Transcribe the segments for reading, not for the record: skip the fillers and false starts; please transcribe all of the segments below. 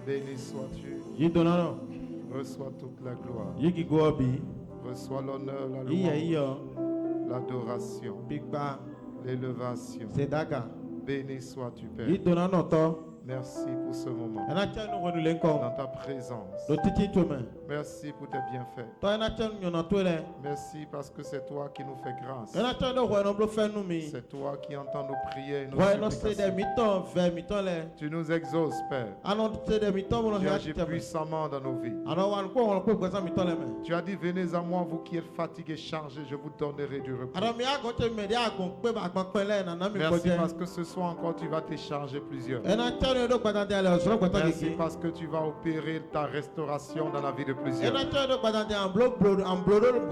Béni sois-tu. Reçois toute la gloire. Reçois l'honneur, la louange, l'adoration, l'élévation. Béni sois-tu, Père. Merci pour ce moment. Dans ta présence. Merci pour tes bienfaits. Merci parce que c'est toi qui nous fais grâce. C'est toi qui entends nos prières et nos supplications. Tu nous exauces, Père. Tu agis puissamment dans nos vies. Tu as dit, venez à moi, vous qui êtes fatigués, chargés, je vous donnerai du repos. Merci parce que ce soir encore, tu vas técharger plusieurs. Merci parce que tu vas opérer ta restauration dans la vie de plusieurs.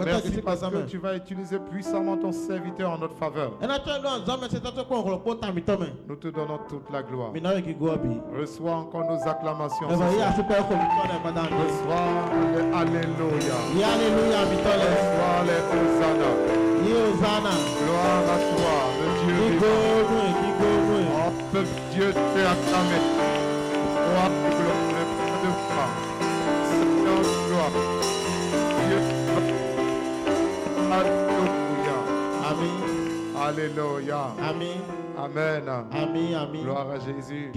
Merci parce que tu vas utiliser puissamment ton serviteur en notre faveur. Nous te donnons toute la gloire. Reçois encore nos acclamations. Reçois les Alléluia. Reçois les Hosanna. Gloire à toi, le Dieu vivant. Oh, Dieu te acclame. Gloire de foi. Seigneur de gloire. Dieu. Alléluia. Amen. Alléluia. Amen. Amen. Amen. Amen. Gloire à Jésus.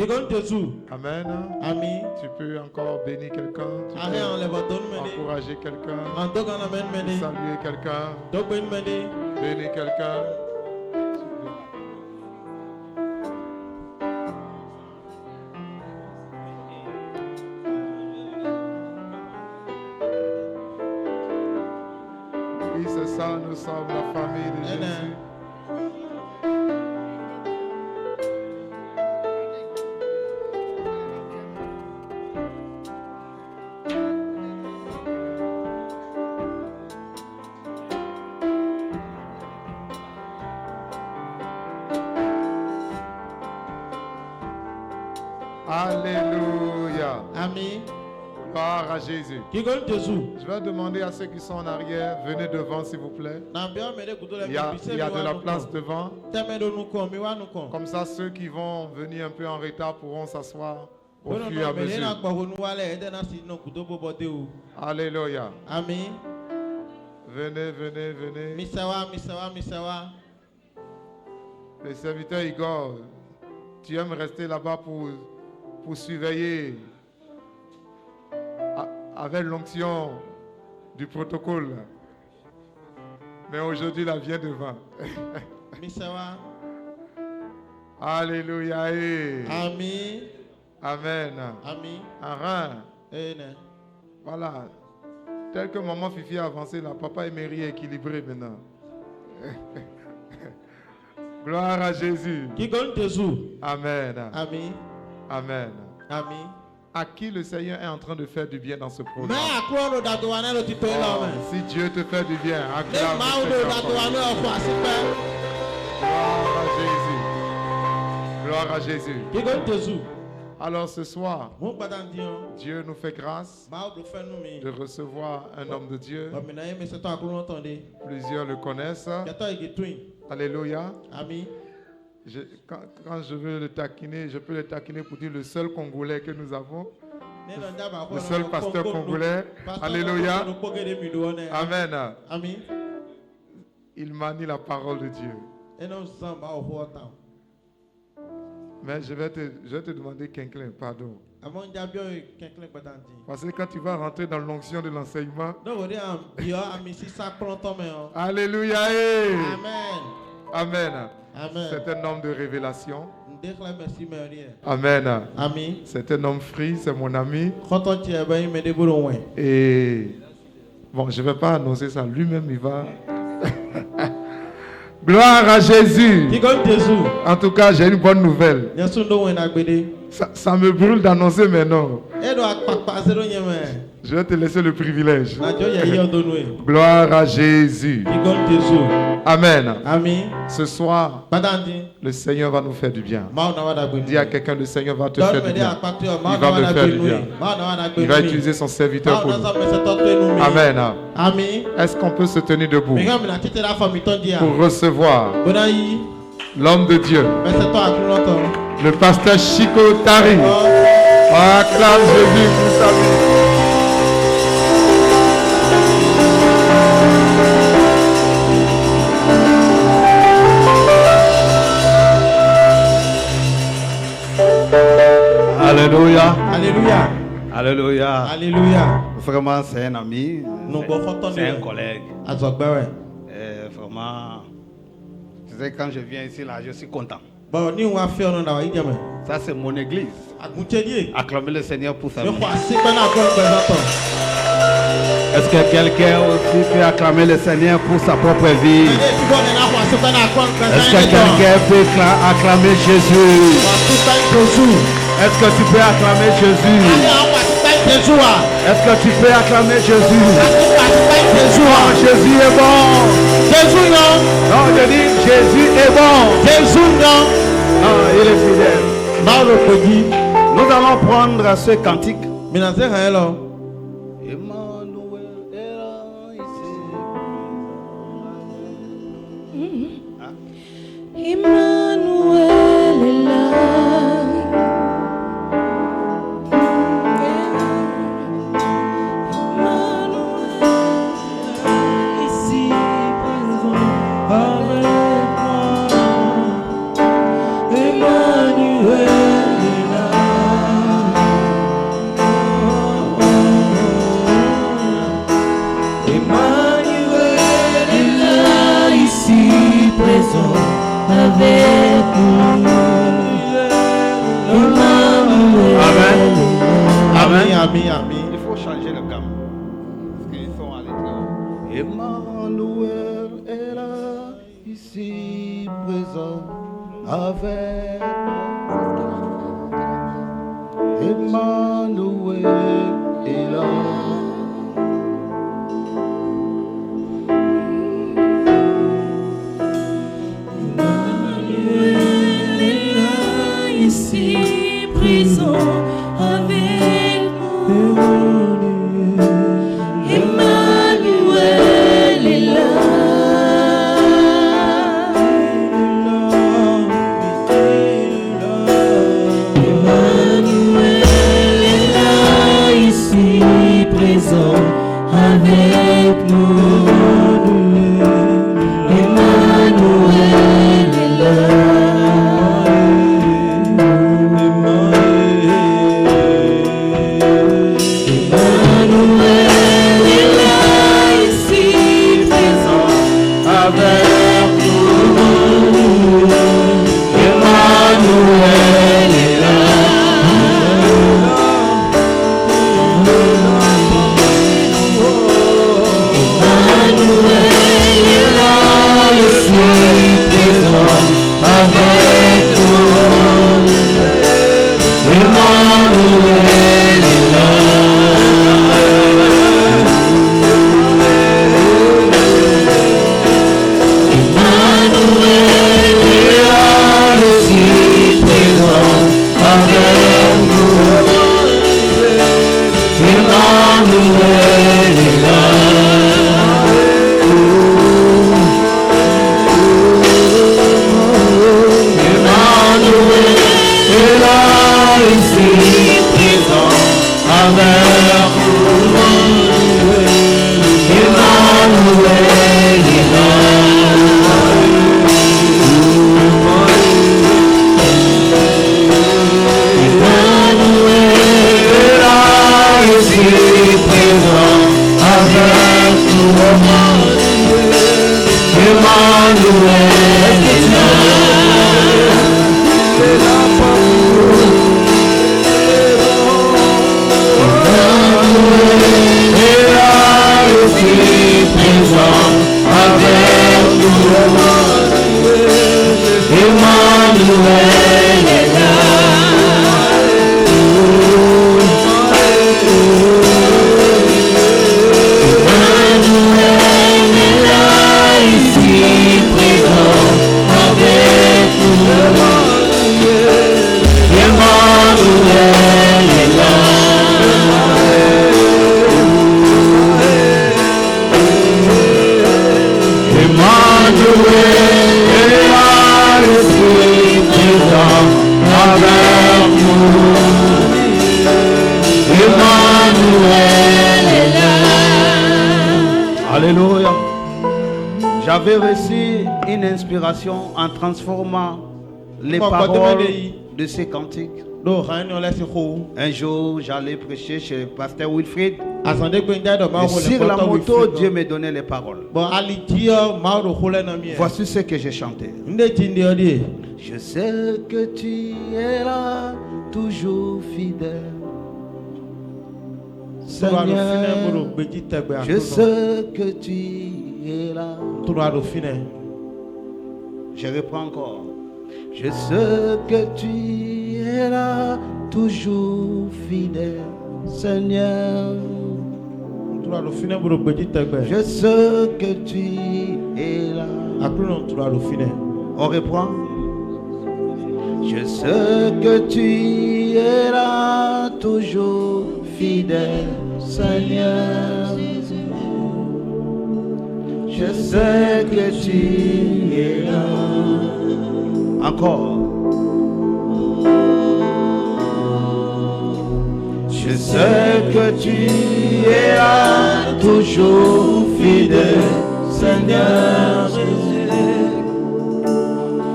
Amen. Amen. Tu peux encore bénir quelqu'un. Tu peux encourager quelqu'un. Saluer quelqu'un. Bénir quelqu'un. Oui, c'est ça, nous sommes la famille de Jésus. Alléluia. Amen. Gloire à Jésus. Je vais demander à ceux qui sont en arrière, venez devant s'il vous plaît. Il y a de la place devant. Comme ça, ceux qui vont venir un peu en retard pourront s'asseoir au fur et à mesure. Alléluia. Amen. Venez, venez, venez. Le serviteur Igor, tu aimes rester là-bas pour surveiller avec l'onction du protocole. Mais aujourd'hui, la vient devant. Alléluia. Amen. Amen. Amen. Amen. Voilà. Tel que maman Fifi a avancé, là, papa Emery est équilibré maintenant. Gloire à Jésus. Amen. Amen. Amen. Amen. À qui le Seigneur est en train de faire du bien dans ce programme. Oh, si Dieu te fait du bien, acclame. Gloire à Jésus. Gloire à Jésus. Alors ce soir, Dieu nous fait grâce de recevoir un homme de Dieu. Plusieurs le connaissent. Alléluia. Amen. Quand je veux le taquiner, je peux le taquiner pour dire le seul Congolais que nous avons. Le seul pasteur congolais. Alléluia. Amen. Amen. Il manie la parole de Dieu. Mais je vais te demander Quinquelin, pardon. Parce que quand tu vas rentrer dans l'onction de l'enseignement. Alléluia. Amen. Amen. C'est un homme de révélation. Amen. Amen. C'est un homme free, c'est mon ami. Et bon, je ne vais pas annoncer ça. Lui-même, il va. Gloire à Jésus. En tout cas, j'ai une bonne nouvelle. Ça me brûle d'annoncer, mais non. Je vais te laisser le privilège. Gloire à Jésus. Amen. Amen. Ce soir, le Seigneur va nous faire du bien. Dis à quelqu'un, le Seigneur va te faire du bien. Il va me faire du bien. Il va utiliser son serviteur pour nous. Amen. Est-ce qu'on peut se tenir debout pour recevoir l'homme de Dieu, le pasteur Chico Tari? Acclame Jésus pour sa vie. Alléluia. Alléluia. Alléluia. Alléluia. Vraiment, c'est un ami. C'est un collègue. Vraiment, tu sais, quand je viens ici, là, je suis content. Ça, c'est mon église. Acclamez le Seigneur pour sa vie. Est-ce que quelqu'un aussi peut acclamer le Seigneur pour sa propre vie? Est-ce que quelqu'un peut acclamer Jésus? Est-ce que tu peux acclamer Jésus? Est-ce que tu peux acclamer Jésus? Oh, Jésus est bon. Non, je dis Jésus est bon. Non, il est fidèle. Nous allons prendre ce cantique. Emmanuel est là. Amen. Il faut changer le gamme. Parce qu'ils sont allés très haut. Emmanuel est là, ici présent avec nous. Emmanuel est là. Emmanuel est là, ici présent avec Emmanuel est là. Emmanuel est là, ici présent avec nous. Emmanuel est là. est là. Alléluia. J'avais reçu une inspiration en transformant les paroles de ces cantiques. Un jour, j'allais prêcher chez Pasteur Wilfrid. Et sur la moto, Dieu me donnait les paroles. Voici ce que j'ai chanté. Je sais que tu es là, toujours fidèle. Seigneur, je sais que tu es là. Je reprends encore. Je sais que tu es là, toujours fidèle, Seigneur. Je sais que tu es là. On reprend. Je sais que tu es là, toujours fidèle, Seigneur. Je sais que tu es là. Encore. Je sais que tu es là, toujours fidèle, Seigneur Jésus.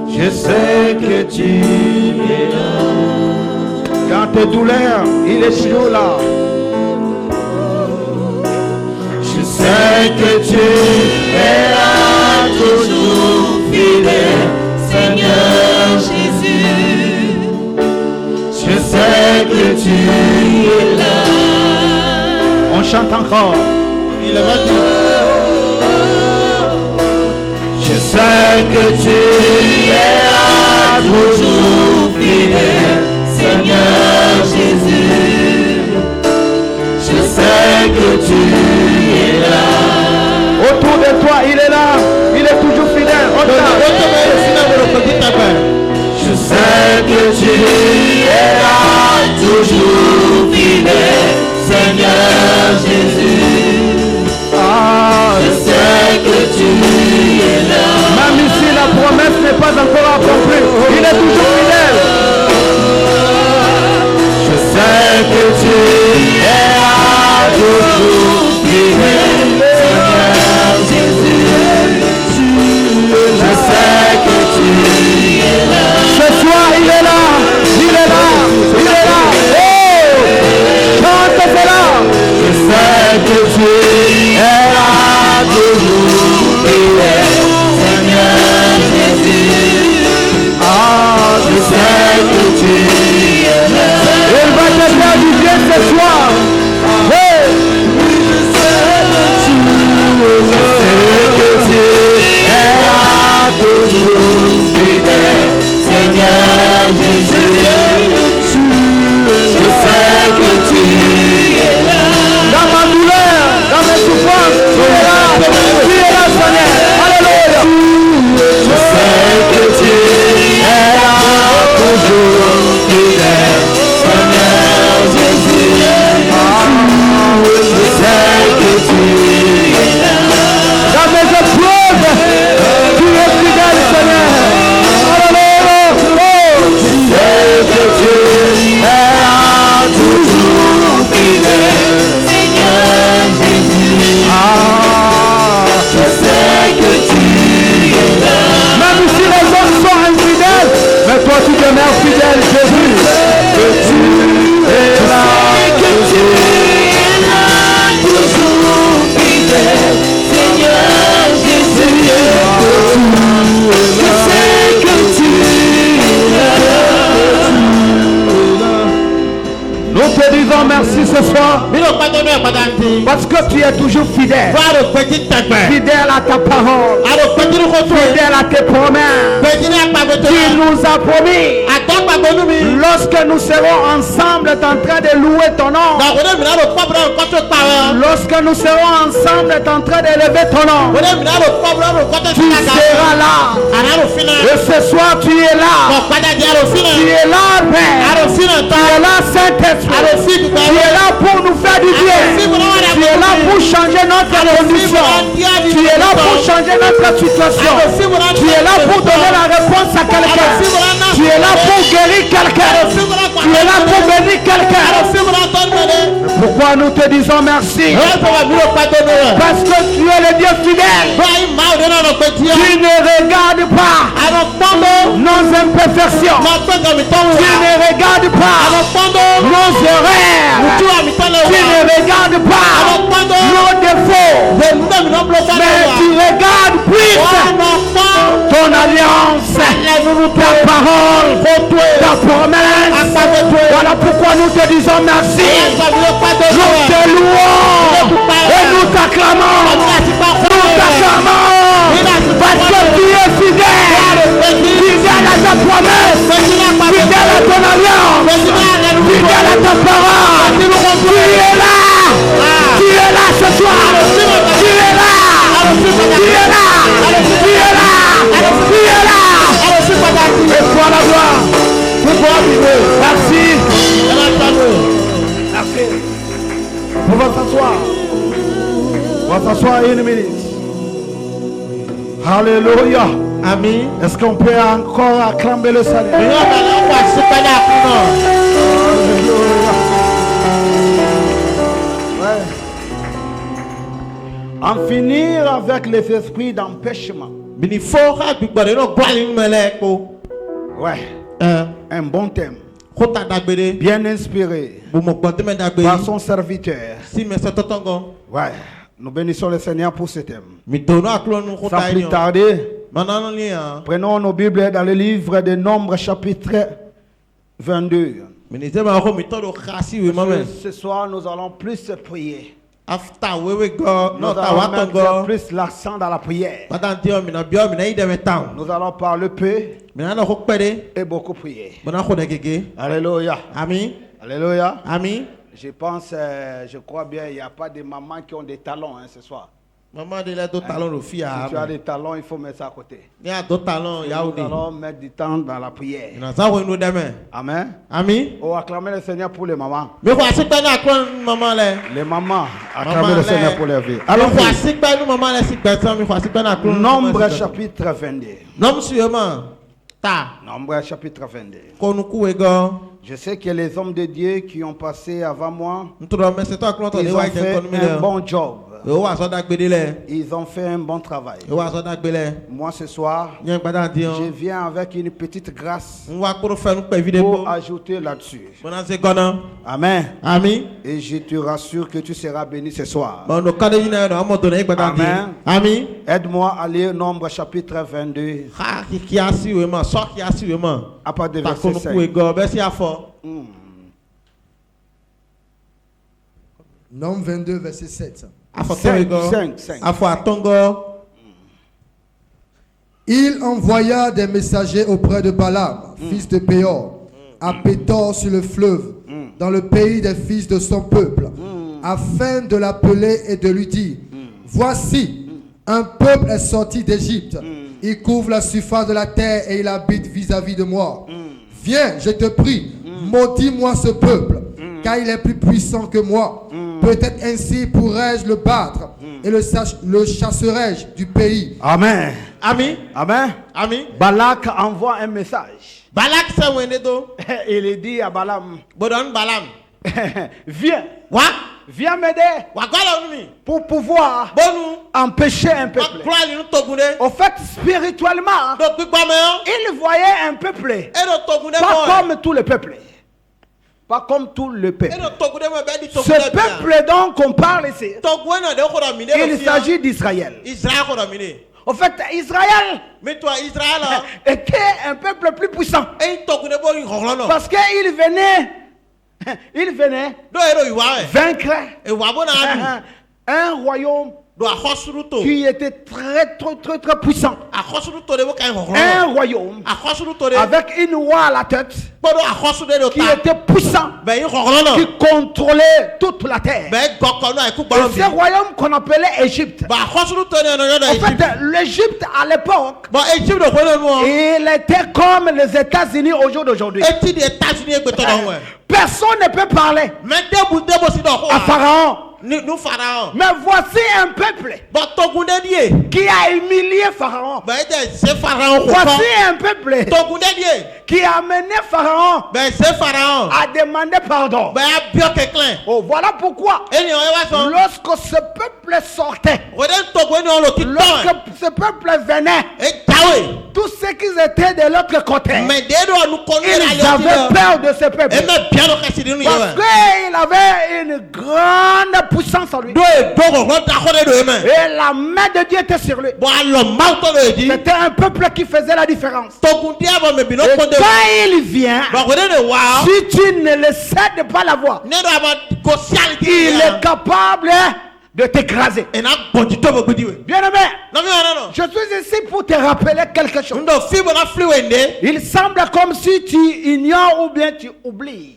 Je sais que tu es là. Quand tes douleurs, il est toujours là. Je sais que tu es là, toujours fidèle, Seigneur Jésus, je sais que tu es là. On chante encore. Il est venu. Je sais que tu es là, toujours fidèle, Seigneur Jésus, je sais que tu es là. Autour de toi, il est là. Il est toujours fidèle. Je sais que tu es là, toujours fidèle, Seigneur Jésus. Je sais que tu es là. Même ici, la promesse n'est pas encore accomplie. Il est toujours fidèle. Je sais que tu es là, toujours fidèle, Seigneur Jésus. Je sais que tu es là. Ce soir, il est là. Il est là. Il est là. Oh! Chante cela. Je sais que tu es là, toujours fidèle, Seigneur Jésus. Je sais que tu es là. Il va te faire du bien ce soir. Je sais que tu es là, toujours fidèle, Seigneur Jésus. Je sais que tu es là. Dans ma douleur, dans mes souffrances, tu es là. Tu es là, Seigneur. Alléluia. Je sais que tu es là, toujours fidèle, Seigneur Jésus. Je sais que tu es là. Dans mes épreuves, tu es fidèle, Seigneur. Alléluia. Je sais que tu es là, toujours fidèle, Seigneur Jésus. Je sais que tu es là. Même si les hommes sont infidèles, mais toi tu demeures fidèle, Jésus. Que tu es là, que tu es là, toujours fidèle, Seigneur Jésus. Je sais que tu es là. Nous te disons merci ce soir parce que tu es toujours fidèle. Fidèle à ta parole, fidèle à tes promesses. Tu nous as promis, lorsque nous serons ensemble en train de louer ton nom, lorsque nous serons ensemble en train d'élever ton nom, tu seras là. Et ce soir tu es là. Tu es là, Père. Tu es là, Saint-Esprit. Tu es là pour nous faire du bien. Tu es là pour changer notre condition. Tu es là pour changer notre situation. Tu es là pour donner la réponse à quelqu'un. Tu es là pour guérir quelqu'un. Tu es là pour bénir quelqu'un. Pourquoi Père, nous te disons merci. Parce que tu es le Dieu fidèle. Tu ne regardes pas nos imperfections. Tu ne regardes pas nos erreurs. Tu ne regardes pas nos défauts. Mais tu regardes plus ton alliance, ta parole, ta promesse. Voilà pourquoi nous te disons merci. Nous te louons et nous t'acclamons. Nous t'acclamons parce que tu es fidèle. Fidèle à ta promesse. Fidèle à ton alliance. Fidèle à ta parole. Tu es là. Tu es là ce soir. Tu es là. Tu es là. Tu es là. Tu es là. Et toi la gloire. Merci. Merci. On va s'asseoir. On va s'asseoir une minute. Alléluia. Amen. Est-ce qu'on peut encore acclamer le Seigneur? Alléluia. Ouais. En finir avec les esprits d'empêchement. Ouais. Un bon thème. Bien inspiré par son serviteur. Ouais. Nous bénissons le Seigneur pour ce thème. Sans plus tarder, prenons nos Bibles dans le livre de Nombres chapitre 22. Ce soir, nous allons plus prier. Nous allons mettre plus l'accent dans la prière. Nous allons parler peu et beaucoup prier. Alléluia. Amen. Alléluia. Amen. Je pense, je crois bien, il n'y a pas de mamans qui ont des talons ce soir. Maman de d'autres talons si tu as des talons, il faut mettre ça à côté. Il y a d'autres talons, il y a nous allons mettre du temps dans la prière. Amen. Amen. On va acclamer le Seigneur pour les mamans. Mais quoi, c'est pas maman là. Les mamans, acclamer le Seigneur pour les vies. Alors, c'est pas nous maman là, c'est pas Nombre chapitre 22. Nombre chapitre 22. Je sais que les hommes de Dieu qui ont passé avant moi, ils ont fait un bon job. Ils ont fait un bon travail. Moi ce soir, je viens avec une petite grâce pour ajouter là-dessus. Amen. Amen. Et je te rassure que tu seras béni ce soir. Amen. Amen. Aide-moi à lire Nombre chapitre 22. À partir de verset 5. Nombre 22, verset 7. 5. Il envoya des messagers auprès de Balaam, fils de Péor, à Pétor sur le fleuve, dans le pays des fils de son peuple, afin de l'appeler et de lui dire, voici, un peuple est sorti d'Égypte, il couvre la surface de la terre et il habite vis-à-vis de moi. Viens, je te prie, maudis-moi ce peuple, car il est plus puissant que moi. Peut-être ainsi pourrais-je le battre et le chasserai-je du pays. Amen. Amen. Amen. Amen. Balak envoie un message. Balak Il dit à Balaam, viens. Viens m'aider pour pouvoir empêcher un peuple. Au fait, spirituellement, il voyait un peuple pas comme tout le peuple. Pas comme tout le peuple. Ce peuple dont on parle ici, il s'agit d'Israël. En fait, Israël était un peuple plus puissant. Parce qu'il venait vaincre un royaume qui était très puissant. Un royaume avec une roi à la tête qui était puissant, qui contrôlait toute la terre. Et ce royaume qu'on appelait Égypte. En fait, l'Égypte à l'époque, il était comme les États-Unis au jour d'aujourd'hui. Personne ne peut parler à Pharaon. Nous Pharaon. Mais voici un peuple qui a humilié Pharaon. C'est Pharaon. Voici un peuple qui a amené Pharaon c'est Pharaon. à demander pardon. Oh, voilà pourquoi lorsque ce peuple sortait, lorsque ce peuple venait, tous ceux qui étaient de l'autre côté, ils avaient peur de ce peuple. Parce qu'il avait une grande puissance en lui. Et la main de Dieu était sur lui. C'était un peuple qui faisait la différence. Et quand il vient, si tu ne le cèdes pas la voix, il est capable de t'écraser. Bien aimé, je suis ici pour te rappeler quelque chose. Il semble comme si tu ignores ou bien tu oublies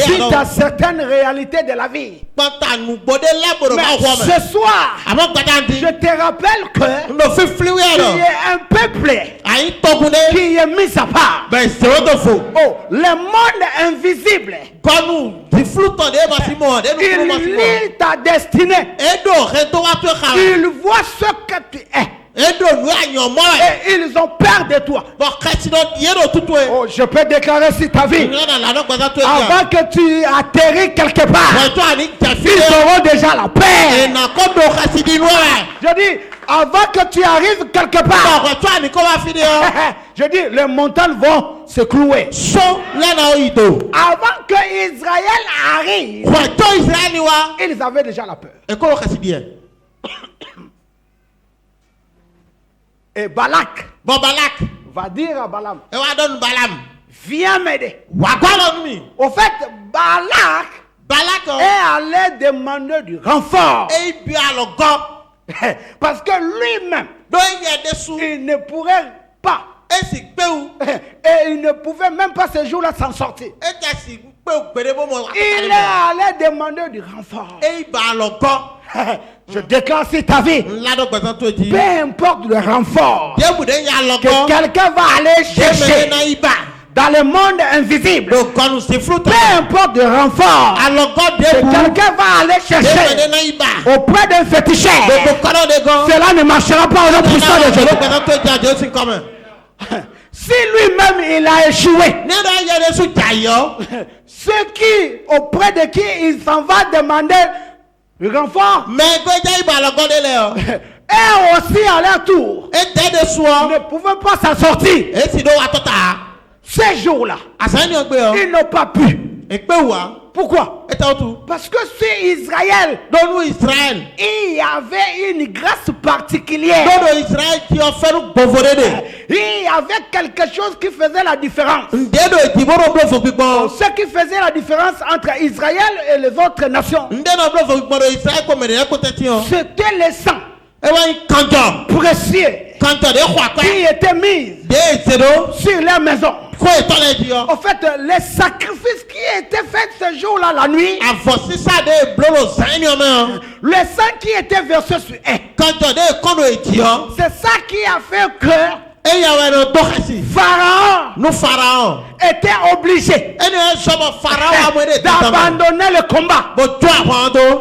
suite à certaines réalités de la vie. Mais ce soir, je te rappelle que il y a un peuple qui est mis à part. Oh, le monde invisible, il lit ta destinée. Il voit ce que tu es. Et ils ont peur de toi. Oh, je peux déclarer sur ta vie, avant que tu atterris quelque part, ils auront déjà la paix. Je dis, avant que tu arrives quelque part, je dis, les montagnes vont se clouer. Avant que Israël arrive, ils avaient déjà la peur. Et Balak va dire à Balaam, viens m'aider. Au fait, Balak est allé demander du renfort. Parce que lui-même, il ne pourrait pas. Et il ne pouvait même pas ce jour-là s'en sortir. Il est allé demander du renfort. Je déclare sur ta vie, peu importe le renfort que quelqu'un va aller chercher dans le monde invisible, peu importe le renfort que quelqu'un va aller chercher auprès d'un féticheur, cela ne marchera pas au nom puissant de Jésus. Si lui-même il a échoué, ceux qui, auprès de qui il s'en va demander le renfort, et aussi à leur tour, ne pouvaient pas s'en sortir. Ces jours-là, ils n'ont pas pu. Pourquoi? Parce que sur Israël, il y avait une grâce particulière. Il y avait quelque chose qui faisait la différence. Ce qui faisait la différence entre Israël et les autres nations, c'était le sang précieux qui était mis sur leur maison. En fait, les sacrifices qui étaient faits ce jour-là, la nuit, le sang qui était versé sur eux, c'est ça qui a fait que Pharaon était obligé d'abandonner le combat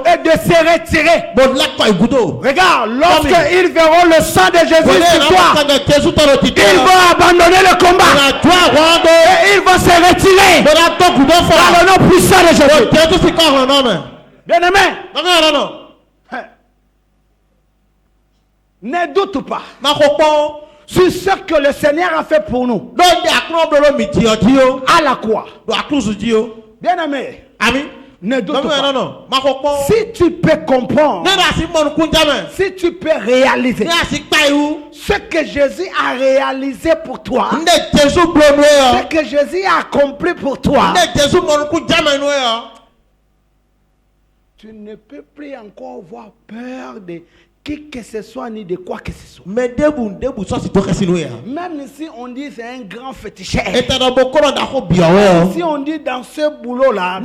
et de se retirer. Regarde, lorsqu'ils verront le sang de Jésus sur toi, ils vont abandonner le combat et ils vont se retirer dans le nom puissant de Jésus. Bien aimé, ne doute pas sur ce que le Seigneur a fait pour nous à la croix. Bien aimé, ne doute pas. Si tu peux comprendre, si tu peux réaliser ce que Jésus a réalisé pour toi, ce que Jésus a accompli pour toi, tu ne peux plus encore avoir peur de qui que ce soit ni de quoi que ce soit. Même si on dit c'est un grand féticheur, si on dit dans ce boulot là,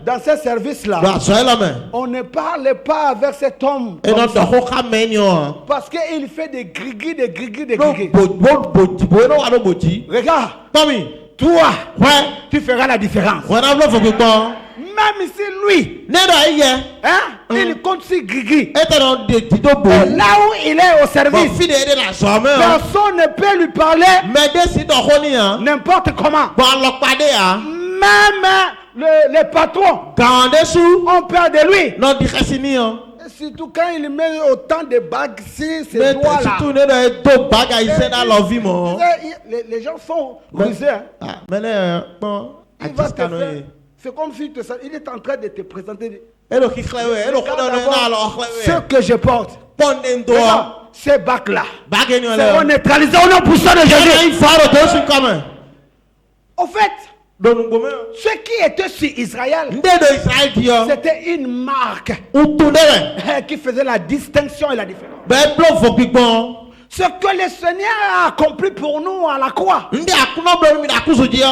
dans ce service là, on ne parle pas avec cet homme parce qu'il fait des grigis. Regarde, toi, tu feras la différence. même si lui, Ne do iye. il compte sur Guigui. E te no de ti do bo. Et là où il est au Bo service, fi de la so me o. personne ne peut lui parler Me de si do ho ni an. n'importe comment. Bo lo pade a. Même les patrons Gande su. ont peur de lui. No di khasini an. Et surtout quand il met autant de bagues sur ses Me doigts si là. tu ne do baga ise na lo vi mo. Les gens sont rusés. Hein. Ah, mais là bon. Il va te faire- C'est comme si il est en train de te présenter. Elo ki khlewe, elo ko do na lo Ce khlewe. que je porte. Ponde ndo. Regarde, ces bacs là. Baga ni C'est ole. neutralisé au nom puissant de Jésus. Il faro to su comme. Au fait, Don ngome. ce qui était sur Israël, Nde do Israël dio. c'était une marque Utunere. qui faisait la distinction et la différence. Ben blo fo pigbon. Ce que le Seigneur a accompli pour nous à la croix, Ndi akuno blo mi da kuzo dio.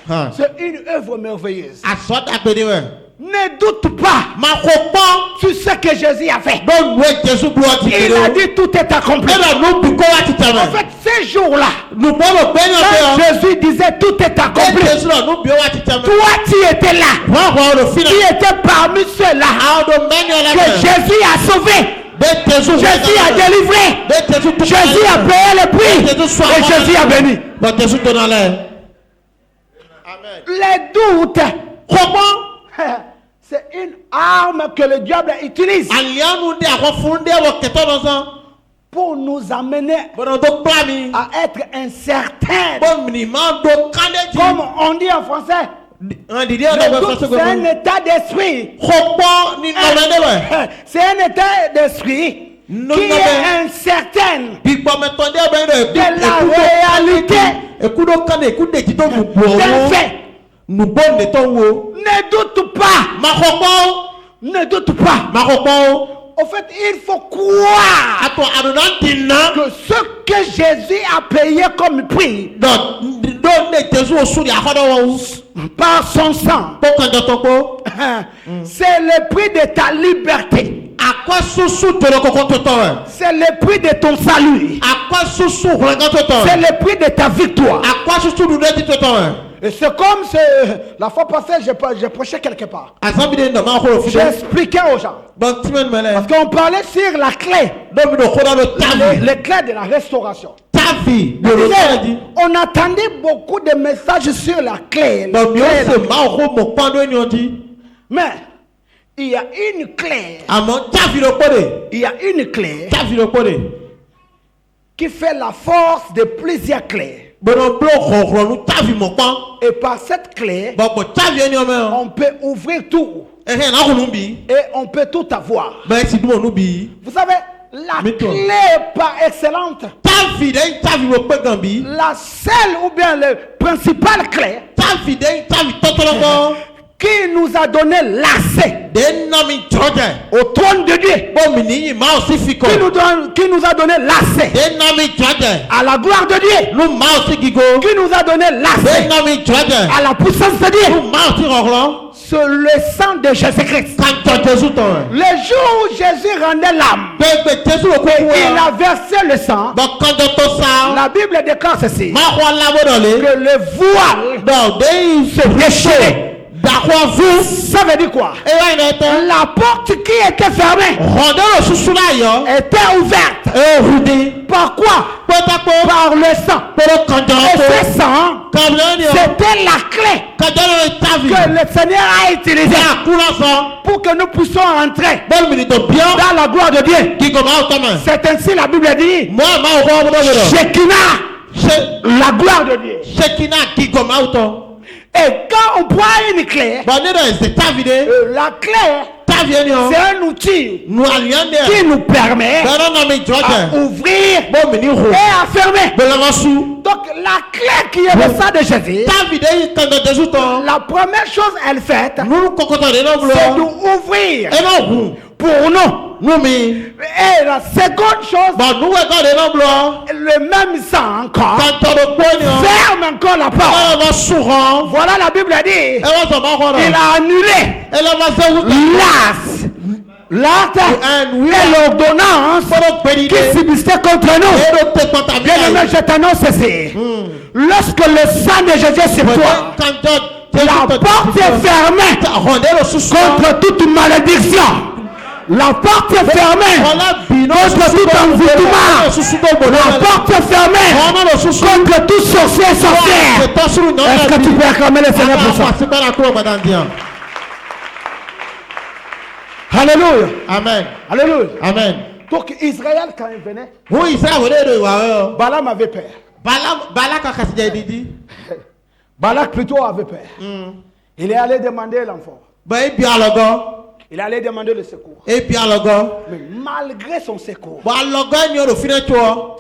Ah. c'est une œuvre merveilleuse. Asota gbede we. Ne doute pas Ma ko pon. sur ce que Jésus a fait. Don we Jesu blo ti Il kero. a dit tout est accompli. E la no bi ko wa ti tame. En fait, ces jours-là, Nu bolo pe yo quand pe. Jésus disait tout est accompli, Jesu no bi wa ti tame. toi tu étais là. Wa wa ro fina. Tu étais parmi ceux-là A do menyo la que Jésus a sauvé. Be Jesu. Jésus a délivré. Be Jesu. Jésus a payé le prix. Et Jésus a béni. Ba Jesu to na le. Les doutes, Comment? c'est une arme que le diable utilise Alianu ndi akofunde wo keto no so. pour nous amener Bono do plami. à être incertains. Bon ni man do kaneji. Comme on dit en français, Un didi le on doute, do c'est un so. état d'esprit. Kopo ni no mende we. C'est un état d'esprit Non, qui non, est incertain Bigbo me tonde be de la réalité Ekudo kane ekude ti to nu bo. d'un fait. Nu bo ne to wo. Ne doute pas. Makopo. Ne doute pas. Makopo. Au fait, il faut croire Ato adona tinna. que ce que Jésus a payé comme prix Do ne Jesu osu di akodo wo. par son sang, Pokanjo toko. c'est le prix de ta liberté. Akwa susu toro koko toto. C'est le prix de ton salut. Akwa susu renga toto. C'est le prix de ta victoire. Akwa susu du ne toto. Et c'est comme la fois passée, j'ai prêché quelque part. Asambi de ndama ko J'ai expliqué aux gens. Bon timen mele. Parce qu'on parlait sur la clé. Do do koda do tavi. Les clés de la restauration. Tavi. Je disais, on attendait beaucoup de messages sur la clé. Do mi o se ma ko mo pando ni odi. Mais il y a une clé. Amo tavi lo pode. Il y a une clé Tavi lo pode. qui fait la force de plusieurs clés. Bono blo khokro nu tavi mo pan. Et par cette clé, Bo bo tavi ni o me. on peut ouvrir tout. Eh na ko nu bi. Et on peut tout avoir. Ba si du nu bi. Vous savez, la Mais toi. clé par excellente, Tavi de tavi mo pe gambi. la seule ou bien le principal clé Tavi de tavi totolo. qui nous a donné l'accès De na mi George. au trône de Dieu, Bo mi ni ma o si fiko. qui nous a donné l'accès De na mi George. à la gloire de Dieu, Nu ma o si gigo. qui nous a donné De l'accès na mi George. à la puissance de Dieu, Nu ma o si rokro. c'est le sang de Jésus-Christ. Quand Jesu to. Le jour où Jésus rendait l'âme, Be Jesu lo ko il wo. a versé le sang. Bo quand to sa. La Bible déclare ceci, Ma ko la bodole. que le voile Do de se déchirait. Dakwa vu. Ça veut dire quoi? E wa ina ta. La porte qui était fermée Rondo lo susu la yo. était ouverte. E rudi. Par quoi? Potako. Par le sang. Pero kanjo Et to. ce sang, Kamle ni o. c'était la clé Kanjo lo tavi. que le Seigneur a utilisée Ya kula so. pour que nous puissions entrer Bol mi to bien. dans la gloire de Dieu. Ki ko ma o tama. C'est ainsi la Bible dit. Moi ma o ko bodo bodo. Shekinah, la gloire de Dieu. Shekina ki ko ma o to. Et quand on prend une clé, Bon ne do se tavi de. la clé, Tavi ni o. c'est un outil Nu aliande. qui nous permet Pero na mi à George. ouvrir Bo mi ni ho. et à fermer. Bela masu. Donc la clé qui est le sang de Jésus, Tavi de kanjo Jesu to. la première chose elle fait, Nu kokoto de no blo. c'est d'ouvrir E no hu. pour nous. Nu mi. Et la seconde chose, Bon nu we ko de no blo. le même sang encore Kanjo do po ni o. ferme encore la porte. Ela va suran. Voilà la Bible dit, E wa so ma ko na. il a annulé Ela va se wu. l'acte And we et l'ordonnance Foro pedide. qui subsistait contre nous. Ero te kontamina. Bien aimé, je t'annonce ceci. Lorsque le sang de Jésus est sur toi, Kanjo La porte est fermée contre toute malédiction. La porte est fermée contre tout envoûtement. La porte est fermée contre tout sorcier sorcière. Est-ce que tu peux acclamer le Seigneur pour ça? Alléluia. Amen. Alléluia. Amen. Donc Israël, quand il venait, Oui, Israël, Balaam avait peur. Balak a cassé des didi. Balak plutôt avait peur. Il est allé demander l'enfant. Bah, et bien le gars. Il est allé demander le secours. Et bien le gars. Mais malgré son secours, Bah, le gars, il y a le filet, toi.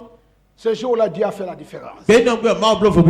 ce jour-là, Dieu a fait la différence. Ben non, mais ma blo faut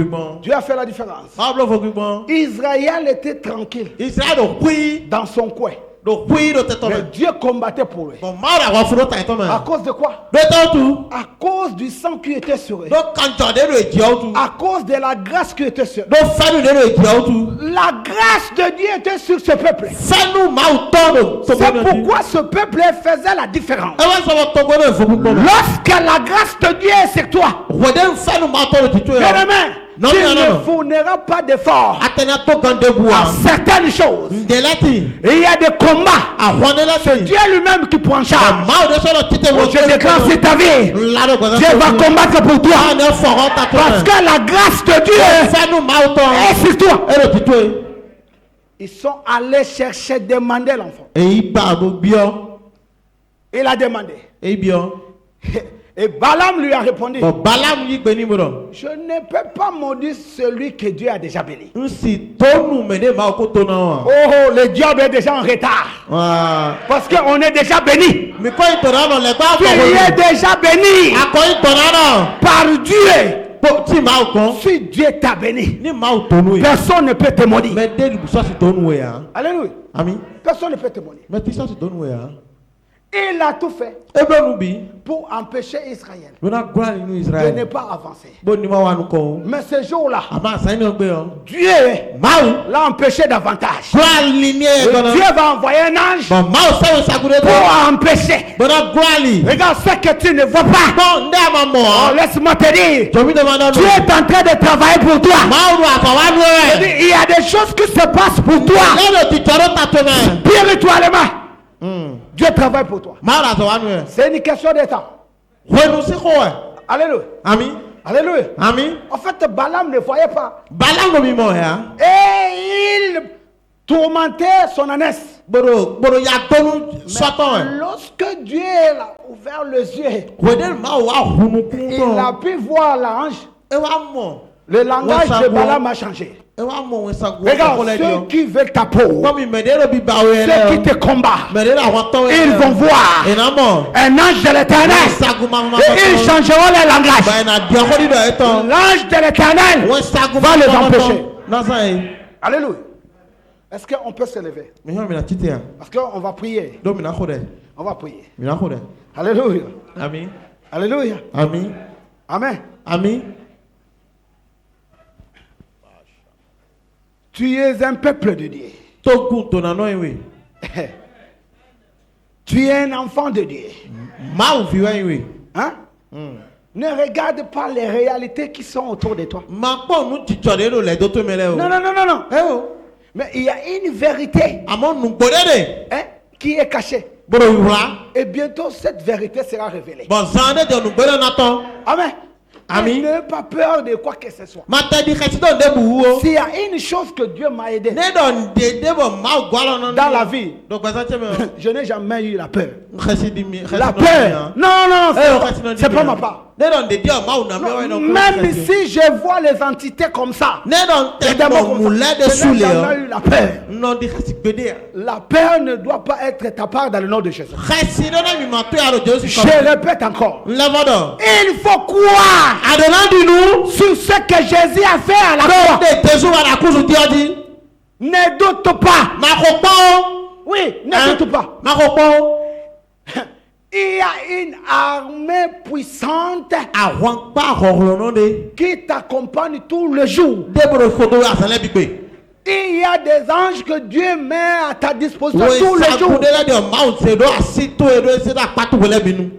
Dieu a fait la différence. ma blo faut Israël était tranquille Israël donc oui, dans son coin. donc oui, de tête Mais Dieu combattait pour lui. bon mal à voir frotter toi À mais. cause de quoi? De tout. À cause du sang qui était sur eux. Donc quand tu as le dieu tout. À cause de la grâce qui était sur eux. Donc fais-nous le dieu tout. La grâce de Dieu était sur ce peuple. Fais-nous ma autant. C'est pourquoi ce peuple faisait la différence. Et ouais, ça va tomber dans le fou. Lorsque la grâce de Dieu est sur toi, Redem fais-nous ma autant de tout. bien-aimé, Non, tu non, ne non. fourniras pas d'efforts Atena to gande bois. à certaines choses. Ndelati. Il y a des combats. A ronela C'est Dieu lui-même qui prend en charge. Ma de solo tite mo. Je déclare sur ta vie. Dieu va combattre pour toi. Ah, ne fera ta Parce que la grâce de Dieu fais-nous ma autant. est sur toi. Et le tito. Ils sont allés chercher, demander l'enfant. Et il parle bien. Il a demandé. Et bien. Et Balaam lui a répondu, Bon, Balaam y béni modo. je ne peux pas maudire celui que Dieu a déjà béni. Si ton nous mène ma okotona. Oh, le diable est déjà en retard. Ah. Parce qu'on est déjà béni. Mais quand il tona dans les bas, Tu es déjà béni à quoi il tona par Dieu. dans? Si ma okon. Si Dieu t'a béni, Ni ma otonou. personne ne peut te maudire. Mais dès le ça c'est ton noué hein. Alléluia. Ami. Personne ne peut te maudire. Mais tu ça c'est ton noué hein. Il a tout fait Et ben nous bi. pour empêcher Israël On a gloire nous de Israël. ne pas avancer. Bon ni ma wa nous ko. Mais ce jour-là, Ama ça ne gbe hein. Dieu Mau. l'a empêché davantage. Gloire lignée Et dans. Dieu va envoyer un ange Bon mau ça ça goudé. pour empêcher. Bon a gloire li. Regarde ce que tu ne vois pas. Bon ndé ma Oh, mo. laisse-moi te dire, Tu me demandes Dieu est en train de travailler pour toi. Mau wa fa wa Je nous. dis, il y a des choses qui se passent pour toi. Là le titoro ta tena. Spirituellement, Dieu travaille pour toi. Mau la wa nous. C'est une question de temps. Ouais nous c'est quoi? Alléluia. Ami. Alléluia. Ami. En fait, Balaam ne voyait pas. Balaam no mi mo ya. Et il tourmentait son ânesse. Boro ya tonu satan. Lorsque Dieu a ouvert les yeux, Wedel ma wa hunu il kun. a pu voir l'ange. E wa mo. Le langage Ouais, ça de voit. Balaam a changé. E wa mo we sa go. Regarde, ceux qui veulent ta peau, Comme il me dit le bi ba we ceux qui le. te combattent, Me dit la wa ton. ils vont voir Et na mo. un ange de l'éternel. Sa go ma ma. Et ils changeront leur langage. Ba na dia ko di do eton. L'ange de l'éternel We sa go va les empêcher. Na sa e. Alléluia. Est-ce qu'on peut se lever? Me ho mi na tite ya. Parce qu'on va prier. Do mi na khode. On va prier. Mi na khode. Alléluia. Ami. Alléluia. Ami. Amen. Ami. Tu es un peuple de Dieu. To ku to na no we. Tu es un enfant de Dieu. Ma u fi we. Hein? Ne regarde pas les réalités qui sont autour de toi. Ma po nu titore lo le do to mele o. Non, non, non, non, non. Eh o. Mais il y a une vérité Amo nu gbode hein, qui est cachée. Boro wura. Et bientôt, cette vérité sera révélée. Bon zande de nu gbode na ton. Amen. Amen. N'aie pas peur de quoi que ce soit. Ma te di khati don de bu o. S'il y a une chose que Dieu m'a aidé Ne don de bo ma gwalo non. dans la vie, Donc ba sanche me. je n'ai jamais eu la peur. Khasi di mi. La peur. Non, non, c'est pas ma part. Ne don de dia ma u na me we no. Même si je vois les entités comme ça, Ne don les te démons mo comme mule ça, de je n'ai soule jamais o. eu la peur. Non di khasi gbede. La peur ne doit pas être ta part dans le nom de Jésus. Khasi do na mi ma to ya ro Jésus Je comme. répète encore. Levodo. Il faut croire Adona di nu. sur ce que Jésus a fait à la croix. De Jésus wa la kuzu di odi. Ne doute pas. Ma ko po. Oui, ne doute pas. Ma ko po. Il y a une armée puissante Àwọn pa hororo de. qui t'accompagne tous les jours. Deboro foto asale bigbe. Il y a des anges que Dieu met à ta disposition Oui, tous les jours. de la de mount se do asito e do se da patu wele binu.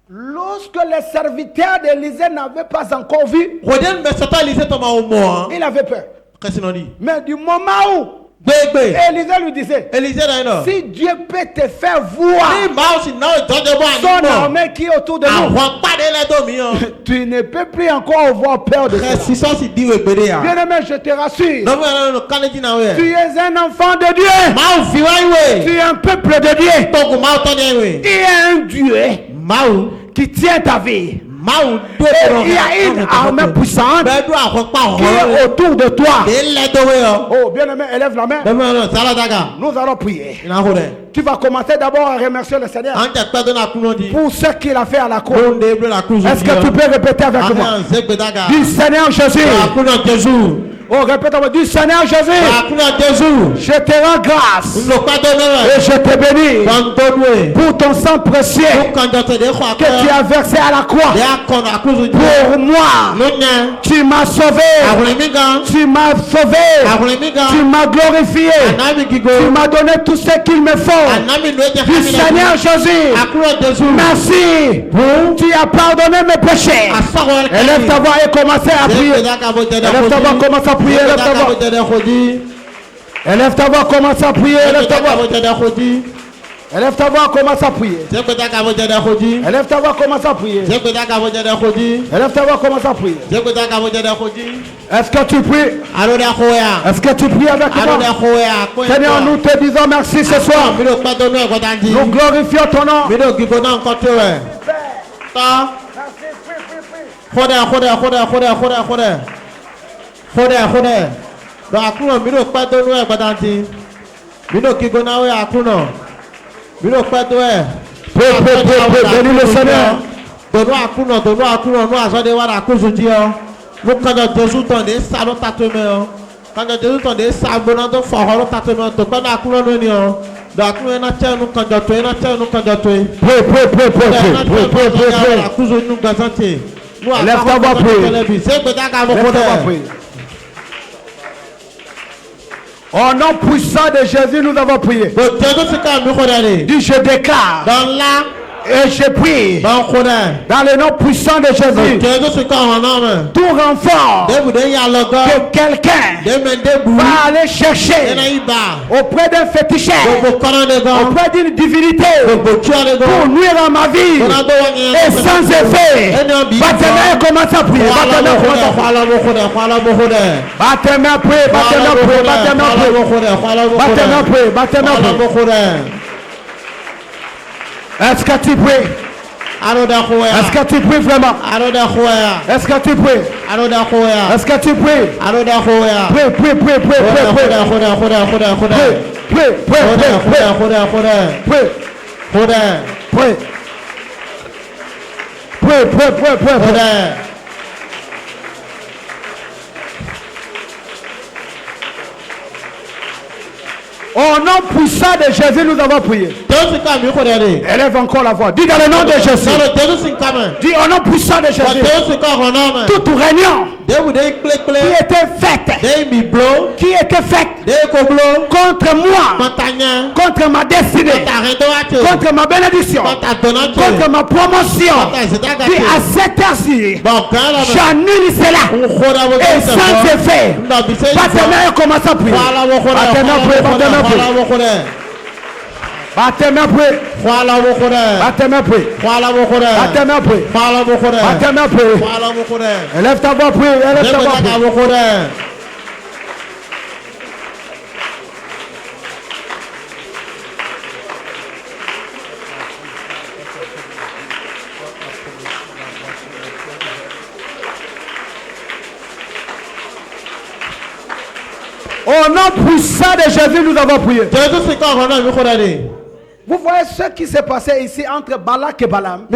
Lorsque les serviteurs d'Élisée n'avaient pas encore vu, Rodel me sota lise to ma omo. il avait peur. Mais du moment où Élisée lui disait, si Dieu peut te faire voir son armée qui est autour de nous, tu ne peux plus encore avoir peur de ça. Bien-aimé, je te rassure, tu es un enfant de Dieu, tu es un peuple de Dieu, il y a un Dieu qui tient ta vie. Il y a une armée puissante qui est autour de toi. Oh, bien aimé, élève la main. Nous allons prier. Tu vas commencer d'abord à remercier le Seigneur pour ce qu'il a fait à la croix. Est-ce que tu peux répéter avec moi? Du Seigneur Jésus. Oh, répète-moi, du Seigneur Jésus. Je te rends grâce et je te bénis pour ton sang précieux que tu as versé à la croix. Pour moi, tu m'as sauvé. Tu m'as sauvé. Tu m'as glorifié. Tu m'as donné tout ce qu'il me faut. Du Seigneur Jésus. Merci. Tu as pardonné mes péchés. Élève ta voix et commence à prier. Élève ta voix, commence à prier. Élève ta voix. Élève ta voix, commence à prier. Élève ta voix. Élève ta voix, commence à prier. Élève ta voix, commence à prier. Élève ta voix, commence à prier. Est-ce que tu pries? Est-ce que tu pries avec moi? Seigneur, nous te disons merci ce soir. Nous glorifions ton nom. Bénis le Seigneur. Lève ta voix, prie. Au nom puissant de Jésus, nous avons prié. Dis, je déclare. Et je prie dans le nom puissant de Jésus, tout renfort que quelqu'un va aller chercher auprès d'un féticheur, auprès d'une divinité pour nuire à ma vie et sans effet. Va tes mains, commence à prier. Va tes mains, prie. Est-ce que tu pries? Est-ce que tu pries vraiment? Est-ce que tu pries? Est-ce que tu pries? Prie. Au nom puissant de Jésus, nous avons prié. Élève encore la voix. Dis dans le nom de Jésus. Dis au nom puissant de Jésus. Toute réunion qui était faite contre moi, contre ma destinée, contre ma bénédiction, contre ma promotion, qui à cette heure-ci, j'annule cela et sans effet. Pas tes mains, commence à prier. Élève ta voix, prie. Au nom puissant de Jésus, nous avons prié. Vous voyez ce qui s'est passé ici entre Balak et Balaam.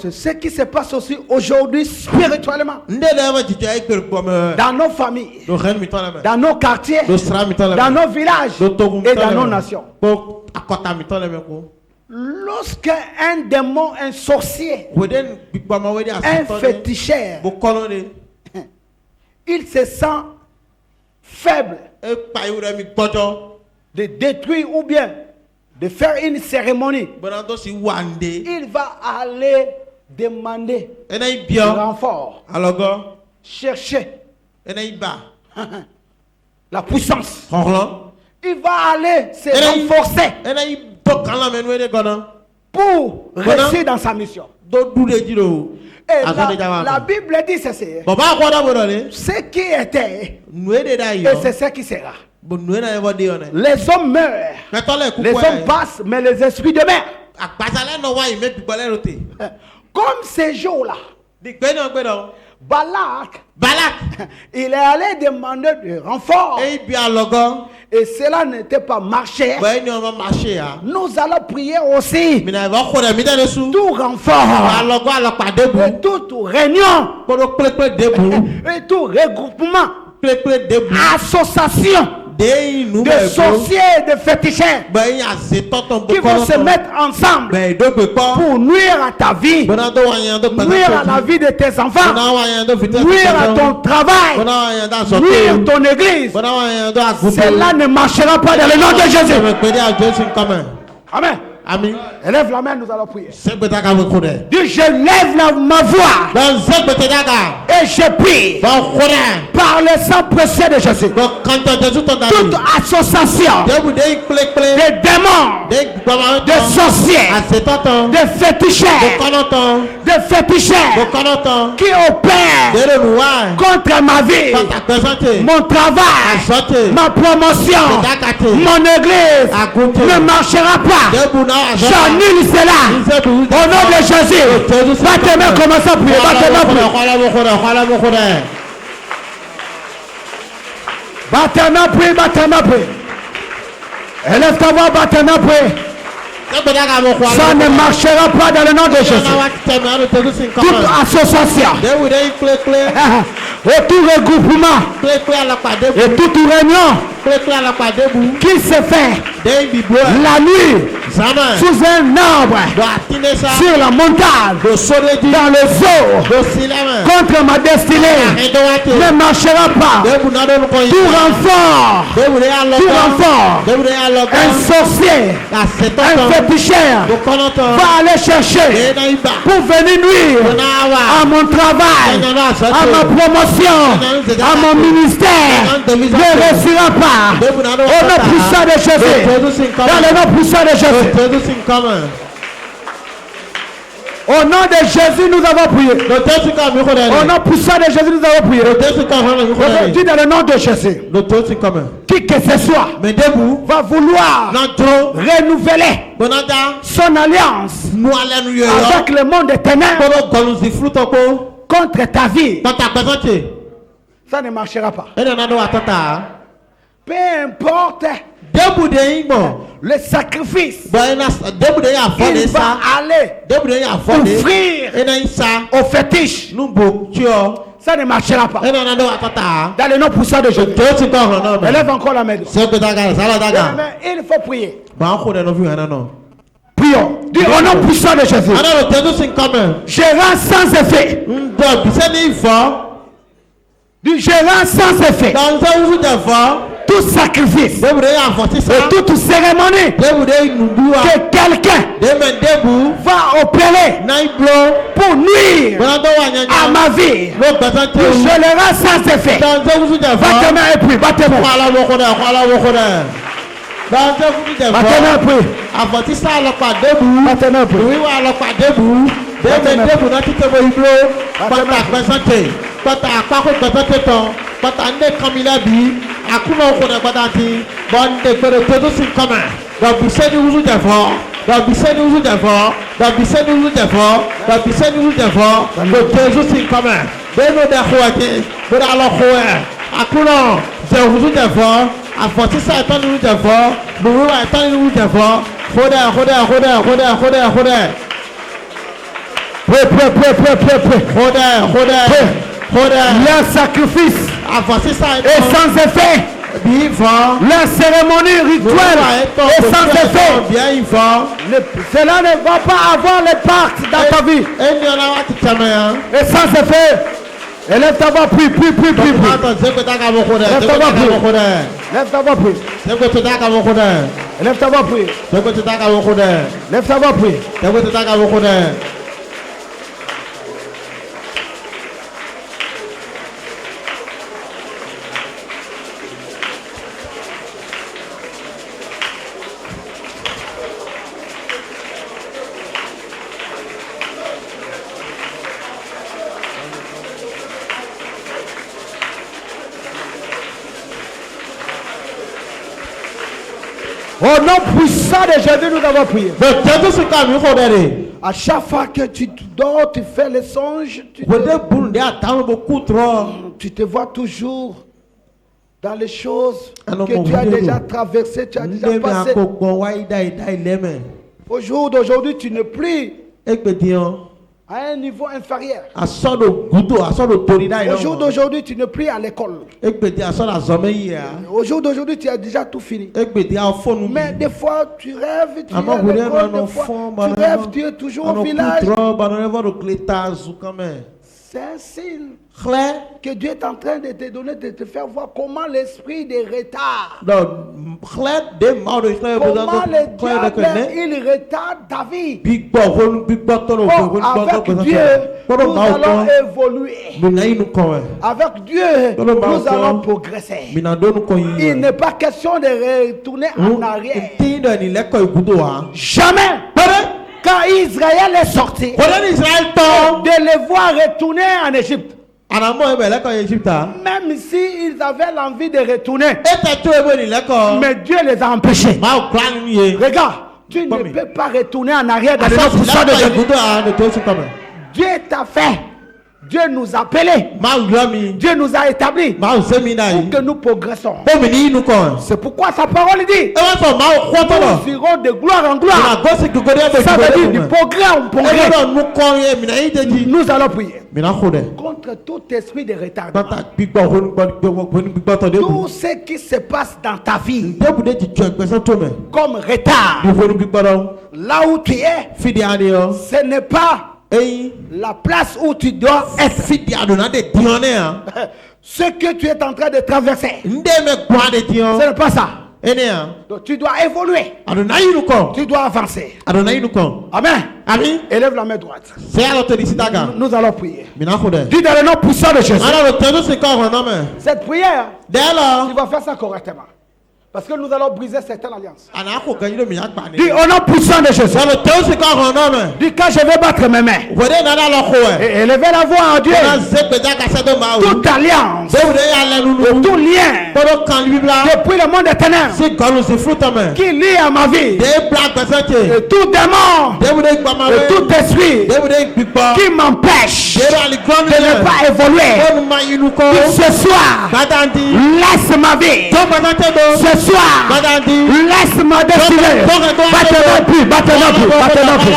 C'est ce qui se passe aussi aujourd'hui spirituellement. Dans nos familles, dans nos quartiers, dans nos villages et dans nos nations. Lorsqu'un démon, un sorcier, un féticheur, il se sent faible de détruire ou bien de faire une cérémonie, il va aller demander un renfort, chercher La puissance. Ronron. Il va aller se renforcer pour réussir dans sa mission. Et la Bible dit ceci. Ce qui était et c'est ce qui sera. Les hommes meurent, les hommes passent, mais les esprits demeurent. Comme ces jours-là, Balak, il est allé demander du renfort. Et cela n'était pas marché. Nous allons prier aussi. Tout renfort, et toute réunion, et tout regroupement, association de sorciers, de féticheurs qui vont se mettre ensemble pour nuire à ta vie, nuire à la vie de tes enfants, nuire à ton travail, nuire à ton église. Cela ne marchera pas dans le nom de Jésus. Amen. Amen. Élève la main, nous allons prier. Dis, je lève ma voix et je prie par le sang précieux de Jésus. Toute association de démons, de sorciers, de féticheurs qui opèrent contre ma vie, mon travail, ma promotion, mon église ne marchera pas. J'annule cela au nom de Jésus. Va tes mains, commence à prier. Va tes mains, prie. Va tes mains, prie. Élève ta voix, va tes mains, prie. Ça ne marchera pas dans le nom de Jésus. Toute association, et tout regroupement, et toute réunion qui se fait la nuit sous un arbre, sur la montagne, dans le zoo, contre ma destinée, ne marchera pas. Tout renfort, un sorcier, un féticheur va aller chercher pour venir nuire à mon travail, à ma promotion, à mon ministère. Ne réussira pas. Au nom puissant de Jésus. Dans le nom puissant de Jésus. Au nom de Jésus, nous avons prié. Au nom puissant de Jésus, nous avons prié. Dis dans le nom de Jésus. Qui que ce soit va vouloir renouveler son alliance avec le monde des ténèbres contre ta vie. Ça ne marchera pas. Peu importe le sacrifice, il va aller offrir aux fétiches. Ça ne marchera pas. Dans le nom puissant de Jésus. Élève encore la main. Il faut prier. Prions. Dis au nom puissant de Jésus. Je rends sans effet. Du gérant sans effet. Tout sacrifice et toute cérémonie que quelqu'un va opérer pour nuire à ma vie, je le rends sans effet. Va te mettre et puis, va te leur sacrifice est sans effet. La cérémonie rituelle est sans effet. Cela ne va pas avoir l'impact dans ta vie. Et sans effet. Élève ta voix, prie. Lève ta voix, prie. Lève ta voix, prie. Lève ta voix, prie. Lève ta voix, prie. Au nom puissant de Jésus, nous avons prié. À chaque fois que tu dors, tu fais les songes, tu te vois toujours dans les choses que tu as déjà traversées, tu as déjà passé. Au jour d'aujourd'hui, tu n'es plus à un niveau inférieur. Au jour d'aujourd'hui, tu n'es plus à l'école. Au jour d'aujourd'hui, tu as déjà tout fini. Mais des fois, tu rêves, tu es à l'école, des fois, tu rêves, tu es toujours au village. C'est un signe que Dieu est en train de te donner, de te faire voir comment l'esprit de retard, comment le diable, il retarde ta vie. Avec Dieu, nous allons évoluer. Avec Dieu, nous allons progresser. Il n'est pas question de retourner en arrière. Jamais. Quand Israël est sorti, de les voir retourner en Égypte, même s'ils avaient l'envie de retourner, mais Dieu les a empêchés. Regarde, tu ne peux pas retourner en arrière dans le nom puissant de Jésus. Dieu t'a fait. Dieu nous a appelés. Dieu nous a établis pour que nous progressons. C'est pourquoi sa parole dit nous irons de gloire en gloire. Ça veut dire du progrès en progrès. Nous allons prier contre tout esprit de retard. Tout ce qui se passe dans ta vie comme retard, là où tu es, ce n'est pas la place où tu dois être. Ce que tu es en train de traverser, ce n'est pas ça. Donc tu dois évoluer. Tu dois avancer. Amen. Élève la main droite. Nous allons prier. Dis dans le nom puissant de Jésus. Cette prière, tu vas faire ça correctement. Parce que nous allons briser certaines alliances. Dis au nom puissant de Jésus. Dis quand je vais battre mes mains et élever la voix en Dieu, toute alliance, tout lien depuis le monde éternel qui lie à ma vie, et tout démon et tout esprit qui m'empêche de ne pas évoluer, ce soir laisse ma vie. Ce soir, laisse ma destinée. Battez-moi plus, battez-moi plus, battez-moi plus.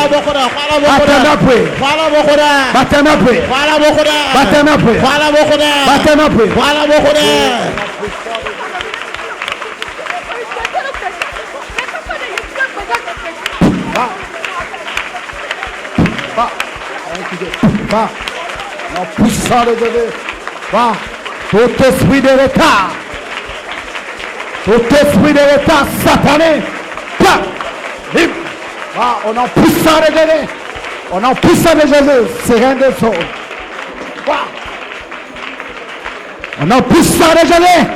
Battez-moi plus. Battez-moi plus. Battez-moi plus. Battez-moi plus. Va, la puissance de Dieu. Va, tout esprit de retard. Tout esprit de retard satané, on en puissant de Jésus, on en puissant de Jésus, c'est rien de ça. On en puissant de Jésus,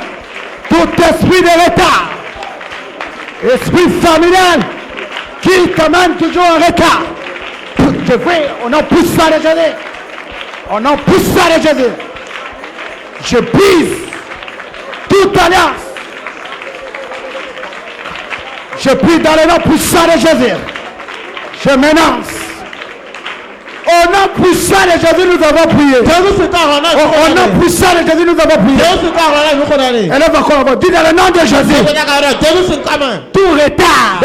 tout esprit de retard, esprit familial qui t'amène toujours en retard. Je veux, on en puissant de Jésus, on en puissant de Jésus. Je brise toute alliance. Je prie dans le nom puissant de Jésus. Je m'énonce. Au nom puissant de Jésus, nous avons prié. Au nom puissant de Jésus, nous avons prié. Élève encore. Dis dans le nom de Jésus. Tout retard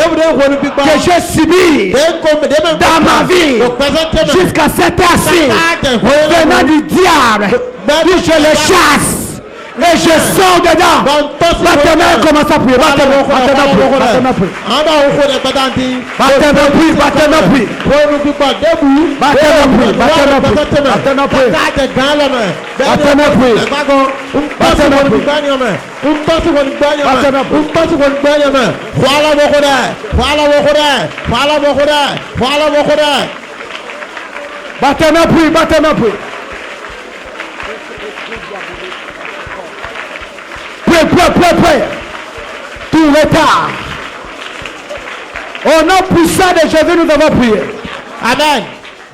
que j'ai subi dans ma vie jusqu'à cette heure-ci, venant du diable, je le chasse. Et je sors dedans. Battez-moi, commence à prier. Battez-moi, battez-moi, prier. Battez-moi, prier, battez-moi, prier. Battez-moi, prier, battez-moi, prier. Battez-moi, prier. Battez-moi, prier. Battez-moi, prier. Battez-moi, prier. Prêt. Tout retard. Au nom puissant de Jésus, nous avons prié. Amen.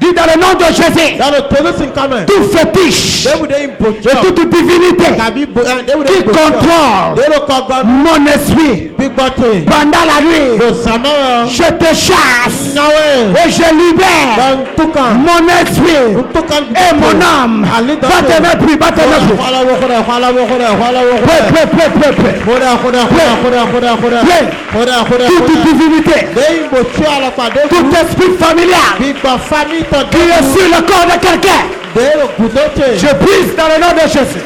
Dis dans le nom de Jésus. Tout fétiche et toute divinité qui contrôle mon esprit, pendant la nuit, je te chasse et je libère mon esprit et mon âme. Battez-moi plus, battez-moi plus. Toute divinité, tout esprit familial qui est sur le corps de quelqu'un, je brise dans le nom de Jésus.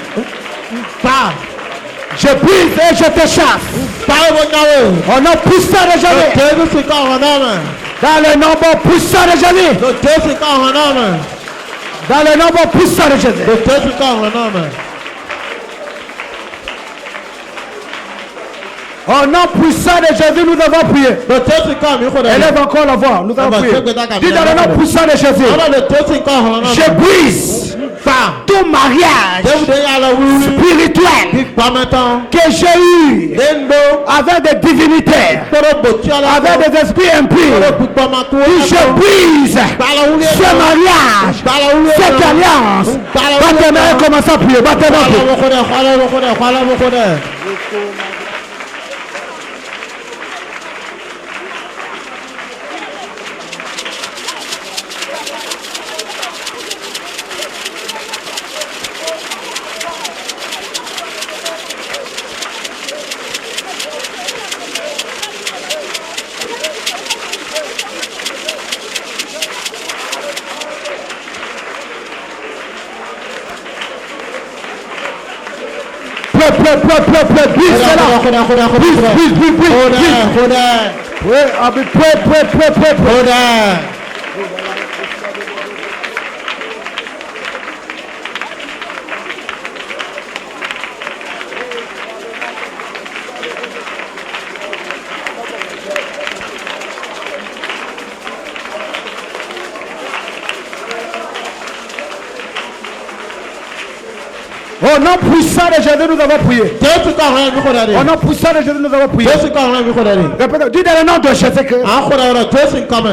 Je brise et je te chasse. Au nom puissant de Jésus. Dans le nom puissant de Jésus. Dans le nom puissant de Jésus. Au nom puissant de Jésus, nous avons prié. Élève encore la voix, nous avons prié. Dis dans le nom puissant de Jésus. Je brise tout mariage spirituel que j'ai eu avec des divinités, avec des esprits impurs. Je brise ce mariage, cette alliance. Battez-moi et commencez à prier. Battez-moi. Au nom puissant de Jésus, nous avons prié. Au nom puissant de Jésus, nous avons prié. Répétez, dis dans le nom de Jésus que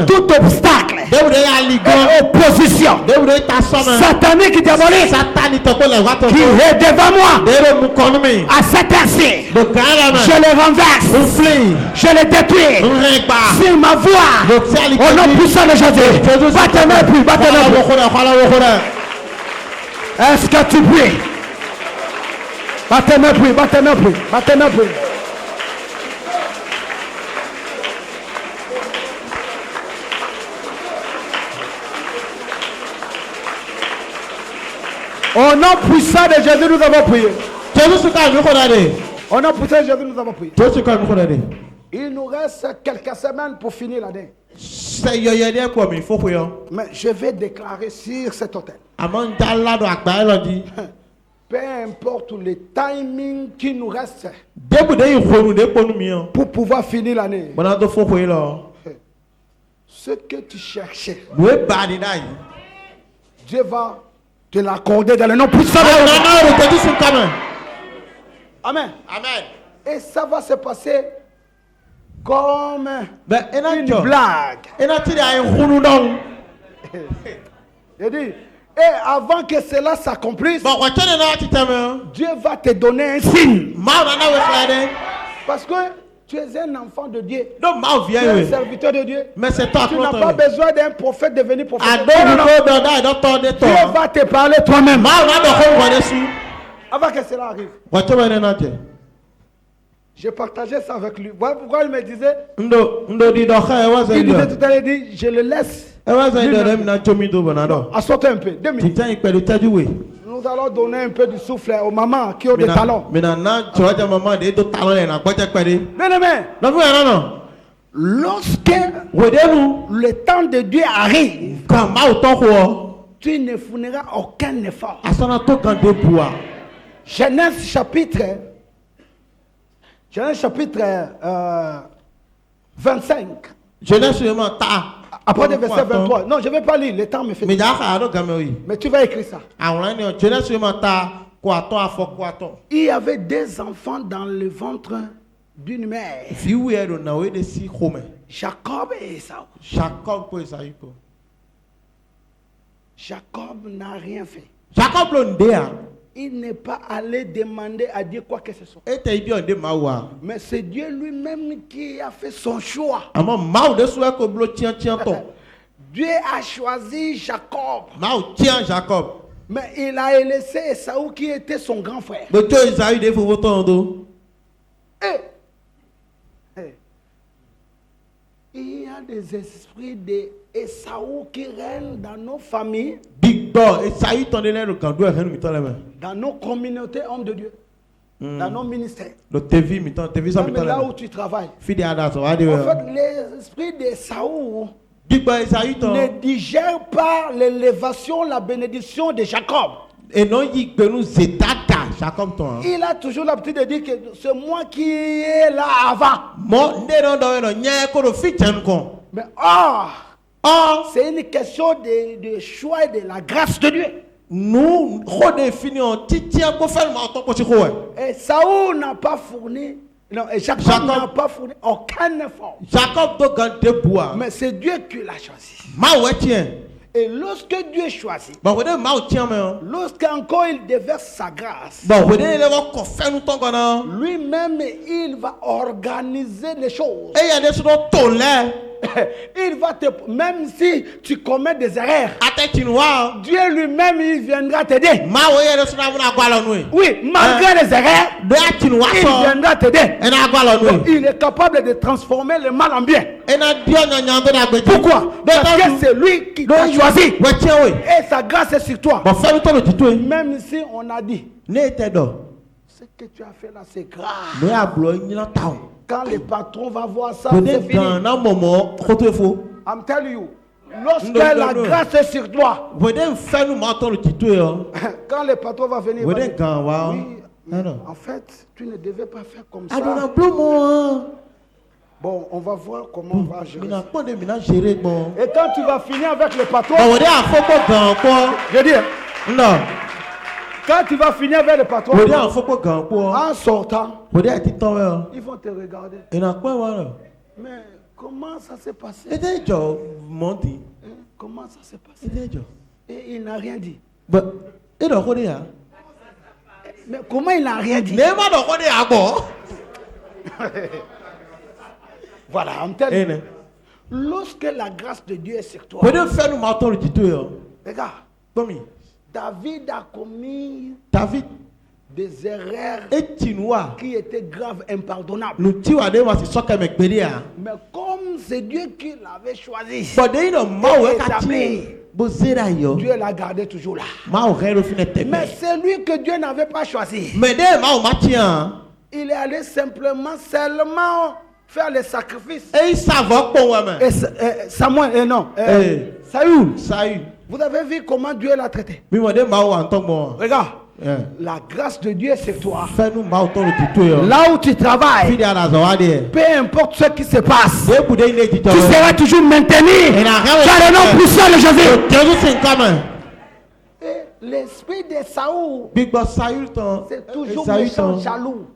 tout obstacle et opposition satanique et diabolique qui est devant moi à cette heure-ci, je le renverse, je le détruis sur ma voix. Au nom puissant de Jésus, battez-moi plus, battez-moi plus. Est-ce que tu pries? Battez-moi plus, battez-moi plus, battez-moi plus. Au nom puissant de Jésus, nous avons prié. Au nom puissant de Jésus, nous avons prié. Il nous reste quelques semaines pour finir l'année. Mais je vais déclarer sur cet hôtel. Peu importe le timing qui nous reste pour pouvoir finir l'année. Ce que tu cherchais, Dieu va te l'accorder dans le nom puissant de Jésus. Amen. Amen. Et ça va se passer comme une blague. Je dis, et avant que cela s'accomplisse, Dieu va te donner un signe. Parce que tu es un enfant de Dieu. Tu es un serviteur de Dieu. Mais c'est toi. Tu n'as pas besoin d'un prophète de venir prophète. Dieu va te parler toi-même. Avant que cela arrive. J'ai partagé ça avec lui. Voilà pourquoi il me disait. Il disait tout à l'heure, il dit, je le laisse. Assortez un peu. 2 minutes. Nous allons donner un peu de souffle aux mamans qui ont des talons. Bien-aimé, lorsque le temps de Dieu arrive, tu ne fourniras aucun effort. Genèse chapitre 25. Après le verset 23. Non, je ne vais pas lire, le temps me fait. Mais tu vas écrire ça. Il y avait 2 enfants dans le ventre d'une mère. Jacob et Esaü. Jacob n'a rien fait. il n'est pas allé demander à Dieu quoi que ce soit. Mais c'est Dieu lui-même qui a fait son choix. Dieu a choisi Jacob. Mais il a laissé Esaü qui était son grand frère. Il y a des esprits d'Esaü qui règnent dans nos familles, dans nos communautés hommes de Dieu, dans nos ministères, même là où tu travailles. En fait, l'esprit d'Esaü ne digère pas l'élévation, la bénédiction de Jacob. Il a toujours l'habitude de dire que c'est moi qui est là avant. Mais c'est une question de choix et de la grâce de Dieu. Et Saül n'a pas fourni, Jacob n'a pas fourni aucun effort. Mais c'est Dieu qui l'a choisi. Et lorsque Dieu choisit, lorsqu'encore il déverse sa grâce, lui-même il va organiser les choses. Il va te, même si tu commets des erreurs, Dieu lui-même il viendra t'aider. Oui, malgré les erreurs, il viendra t'aider. Il est capable de transformer le mal en bien. Pourquoi? Parce que c'est lui qui t'a choisi. Et sa grâce est sur toi. Même si on a dit, ce que tu as fait là c'est grave. Quand le patron va voir ça, c'est fini. I'm telling you, lorsque la grâce est sur toi, quand le patron va venir, oui, en fait, tu ne devais pas faire comme ça. Bon, on va voir comment on va gérer ça. Et quand tu vas finir avec le patron, je dis, non. Quand tu vas finir avec le patron, en sortant, ils vont te regarder. Mais comment ça s'est passé? Comment ça s'est passé? Et il n'a rien dit. Mais comment il n'a rien dit? Voilà, on t'a dit. Lorsque la grâce de Dieu est sur toi, regarde. David a commis des erreurs qui étaient graves, impardonnables. Mais comme c'est Dieu qui l'avait choisi, Dieu l'a gardé toujours là. Mais c'est lui que Dieu n'avait pas choisi. Il est allé seulement faire les sacrifices. Et Samuel, non, Saül. Vous avez vu comment Dieu l'a traité? Regarde, la grâce de Dieu c'est toi. Là où tu travailles, peu importe ce qui se passe, tu seras toujours maintenu dans le nom puissant de Jésus. Et l'esprit de Saül, c'est toujours méchant, jaloux.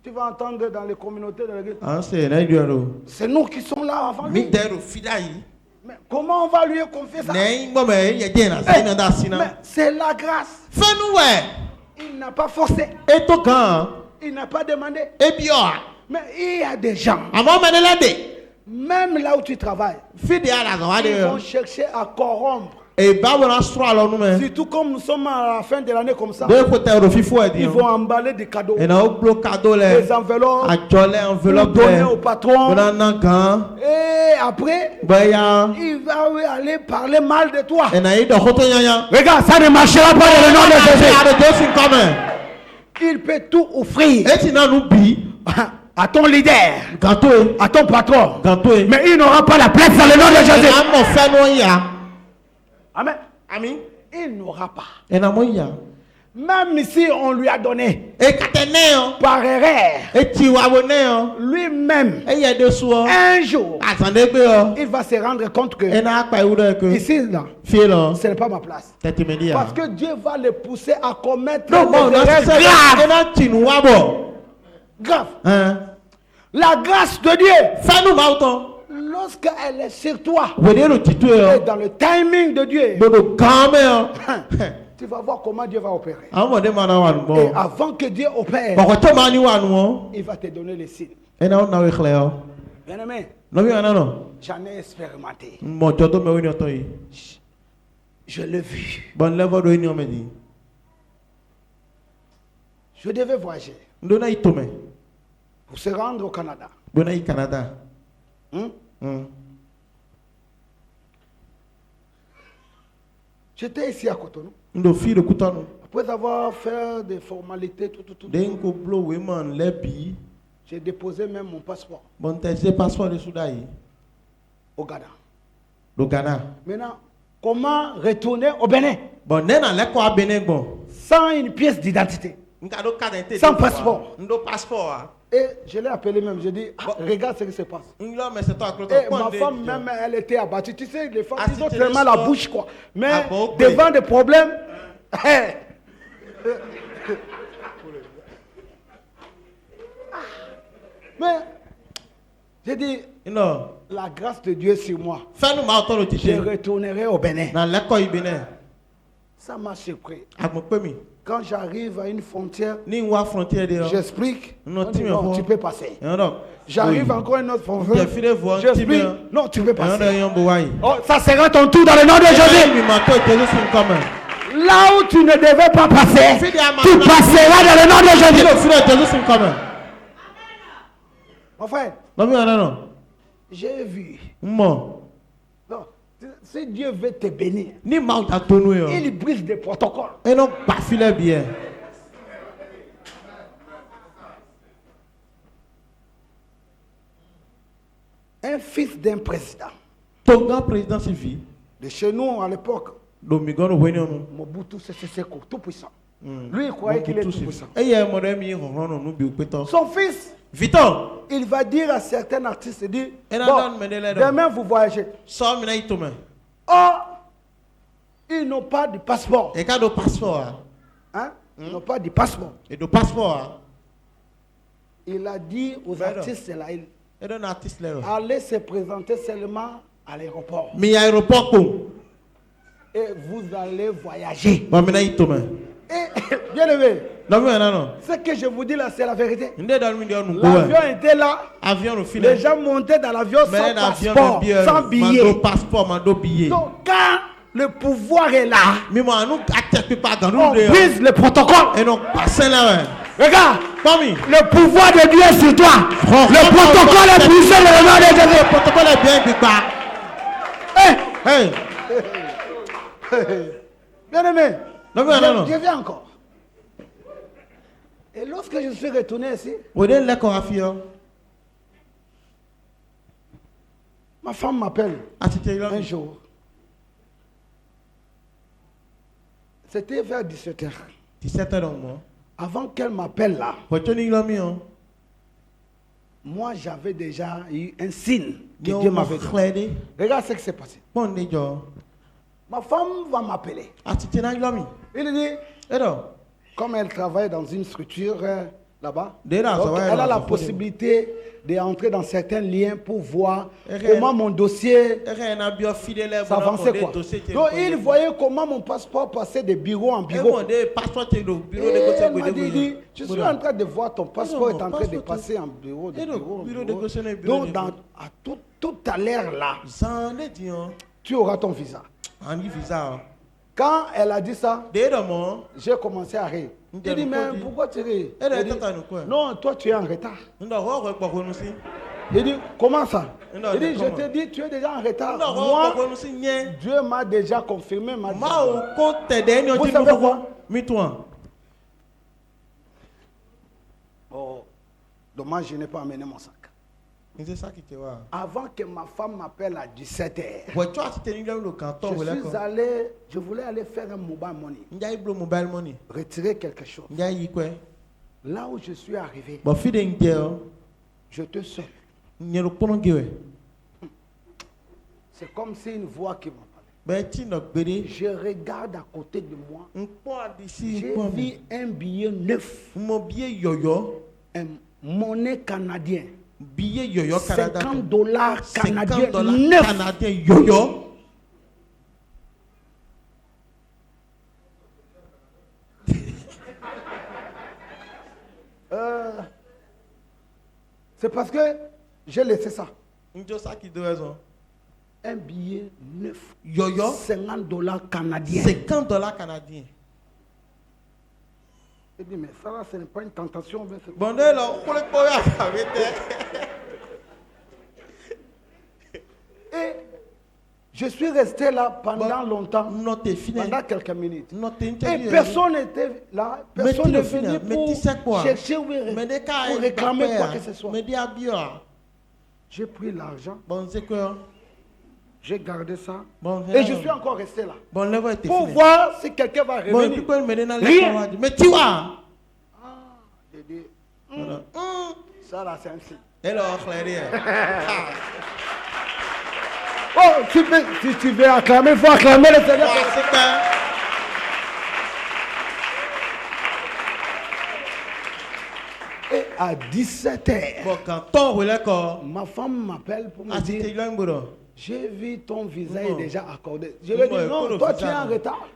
Tu vas entendre dans les communautés de l'église. C'est nous qui sommes là avant lui. Mais comment on va lui confier ça? Mais c'est la grâce. Il n'a pas forcé. Il n'a pas demandé. Mais il y a des gens, même là où tu travailles, ils vont chercher à corrompre. Surtout comme nous sommes à la fin de l'année comme ça, ils vont emballer des cadeaux, des enveloppes, donner au patron. Et après, il va aller parler mal de toi. Regarde, ça ne marchera pas dans le nom de Jésus. Il peut tout offrir à ton leader, à ton patron, mais il n'aura pas la place dans le nom de Jésus. Amen. Amen. Il n'aura pas. Même si on lui a donné par erreur, lui-même, un jour, il va se rendre compte que ici, là, ce n'est pas ma place. Parce que Dieu va le pousser à commettre des erreurs graves. La grâce de Dieu. lorsqu'elle est sur toi, wede no titu et yo dans le timing de Dieu, dodo kame yo tu vas voir comment Dieu va opérer. awon de mana wa Et no avant que Dieu opère, boko to mani wa no il va te donner les signes. ena o na we khle yo Bien aimé, no mi ana no j'en ai expérimenté. mo jodo me woni to yi Je l'ai vu. bon level do ni o me di Je devais voyager ndo na itome pour se rendre au Canada. do na yi Canada J'étais ici à Cotonou. ndo fi de kutanu Après avoir fait des formalités, tout, den ko blow we man lebi j'ai déposé même mon passeport bon tese passeport de Soudaï au Ghana. do Ghana Maintenant, comment retourner au Bénin bon nena le ko abene gbon sans une pièce d'identité? nka do carte d'identité Sans passeport. ndo passeport Et je l'ai appelé même, j'ai dit, regarde ce qui se passe. nglo mais c'est toi Et ma femme même, elle était abattue. Tu sais, les femmes, Ah, ils si ont tu tellement laisses la pas. bouche, quoi. Mais Ah bon, ok. devant des problèmes, mais j'ai dit, non la grâce de Dieu sur moi, fait nous ma auto le je tité retournerai au Bénin. na le ko ibene Ça m'a surpris. agmopemi Quand j'arrive à une frontière, ni wa frontière de j'explique. Non, On dit, tu me non, vois. tu peux passer. non J'arrive encore à une autre Bien, frontière. filez voir, J'explique. tu me- Non, tu peux non passer. yon boy Oh, ça sera ton tour dans le nom de Jésus. mi ma to Jésus sin comme Là où tu ne devais pas passer, Fille à ma- tu passeras dans le nom de Jésus Jésus. le fils de Jésus sin comme Mon frère, non mi non j'ai vu. mo Non, si Dieu veut te bénir, ni ma ta tonu yo il brise des protocoles. et non pas filer bien Un fils d'un président. ton grand président suffit De chez nous, à l'époque, do mi gono weni onu Mobutu Sese Seko, tout puissant. Lui, il croyait qu'il est tout puissant. et y a mo dem yi ronron nu bi opeto Son fils, Viton il va dire à certains artistes, il dit, Et bon, là, donne-moi des lettres. demain vous voyagez. so mi na itome Or, ils n'ont pas de passeport. e ka do passeport Hein? Ils n'ont pas de passeport. et do passeport Il a dit aux Ben non. artistes, là, et don artiste là allez se présenter seulement à l'aéroport. mi aéroport ko Et vous allez voyager. ba mi na itome Et, bien aimé, non mi non ce que je vous dis là, c'est la vérité. nde don mi do nu L'avion était là. avion no Les file gens montaient dans l'avion mais sans l'avion passeport, bien sans ma billet. do passeport ma do billet Donc, quand le pouvoir est là, mi mo anu accepte pas dans on nous de brise le protocole. et non passer là Regarde, Tommy le pouvoir de Dieu est sur toi. Le protocole est brisé dans le nom de Jésus. le protocole est bien bigba hey Bien aimé, non mais non je viens encore. Et lorsque je suis retourné ici, we den le ko afio ma femme m'appelle atite un yo jour. C'était vers 17h. 17 ans mo Avant qu'elle m'appelle là, ko toni lo mi on moi j'avais déjà eu un signe que yo Dieu ma m'avait donné. chlede Regarde ce qui s'est passé. bon ne jo Ma femme va m'appeler. atite na lo mi Il dit, et do comme elle travaille dans une structure là-bas, Déjà, ça donc va, elle a elle la va possibilité d'entrer dans certains liens pour voir Et comment mon dossier rien na bio fidèle s'avançait. Quoi. Donc il voyait comment mon passeport passait de bureau en et bureau. bon de passeport te do bureau de Et côté elle m'a dit, je suis en train de voir ton passeport non, est en train de passeport, passer en bureau. De et donc, bureau, en bureau de bureau. gauche et bureau Donc de dans, gauche. à tout à l'heure là, zande di on tu auras ton visa. en visa Quand elle a dit ça, de do mo j'ai commencé à rire. Il dit, mais pourquoi tu ris? Elle Elle dit, est en quoi? non, toi tu es en retard. ndo ho ko ko nu si Il dit, comment ça? Non, Il dit, comment? je te dis, tu es déjà en retard. ndo ho Moi, ko nu si nye Dieu m'a déjà confirmé ma ma o ko te de ni o Vous ti savez quoi? mi toi Oh, dommage, je n'ai pas amené mon sac. c'est ça qui te wa Avant que ma femme m'appelle à 17h, wo tu atite ni le canton je wala ko suis allé, je voulais aller faire un mobile money, njai blo mobile money retirer quelque chose. njai yi ko Là où je suis arrivé, bo fi de nje o je te seul. nyero pono gewe C'est comme si une voix qui m'a parlé. be ti no gbere Je regarde à côté de moi, npo adisi j'ai npo vu un billet neuf, mo bie yoyo un monnaie canadien. billet yo-yo Canada. $50 canadiens. $50 Neuf. canadiens yo-yo. C'est parce que j'ai laissé ça. Un billet neuf. Yo-yo. $50 canadiens. $50 canadiens. Il dit, mais ça là, ce n'est pas une tentation. Mais c'est... Bon, là, on peut Et je suis resté là pendant longtemps, pendant quelques minutes. Et personne n'était là, personne ne venait pour chercher ou pour réclamer quoi que ce soit. J'ai pris l'argent, j'ai gardé ça, et je suis encore resté là. Pour voir si quelqu'un va revenir. Rien. Mais tu vois, J'ai dit, ça là c'est un signe. Oh, si tu veux acclamer, il faut acclamer le Seigneur. Et à 17h, ma femme m'appelle pour me dire, j'ai vu ton visa est déjà accordé. Je lui ai dit, non, toi tu es en retard.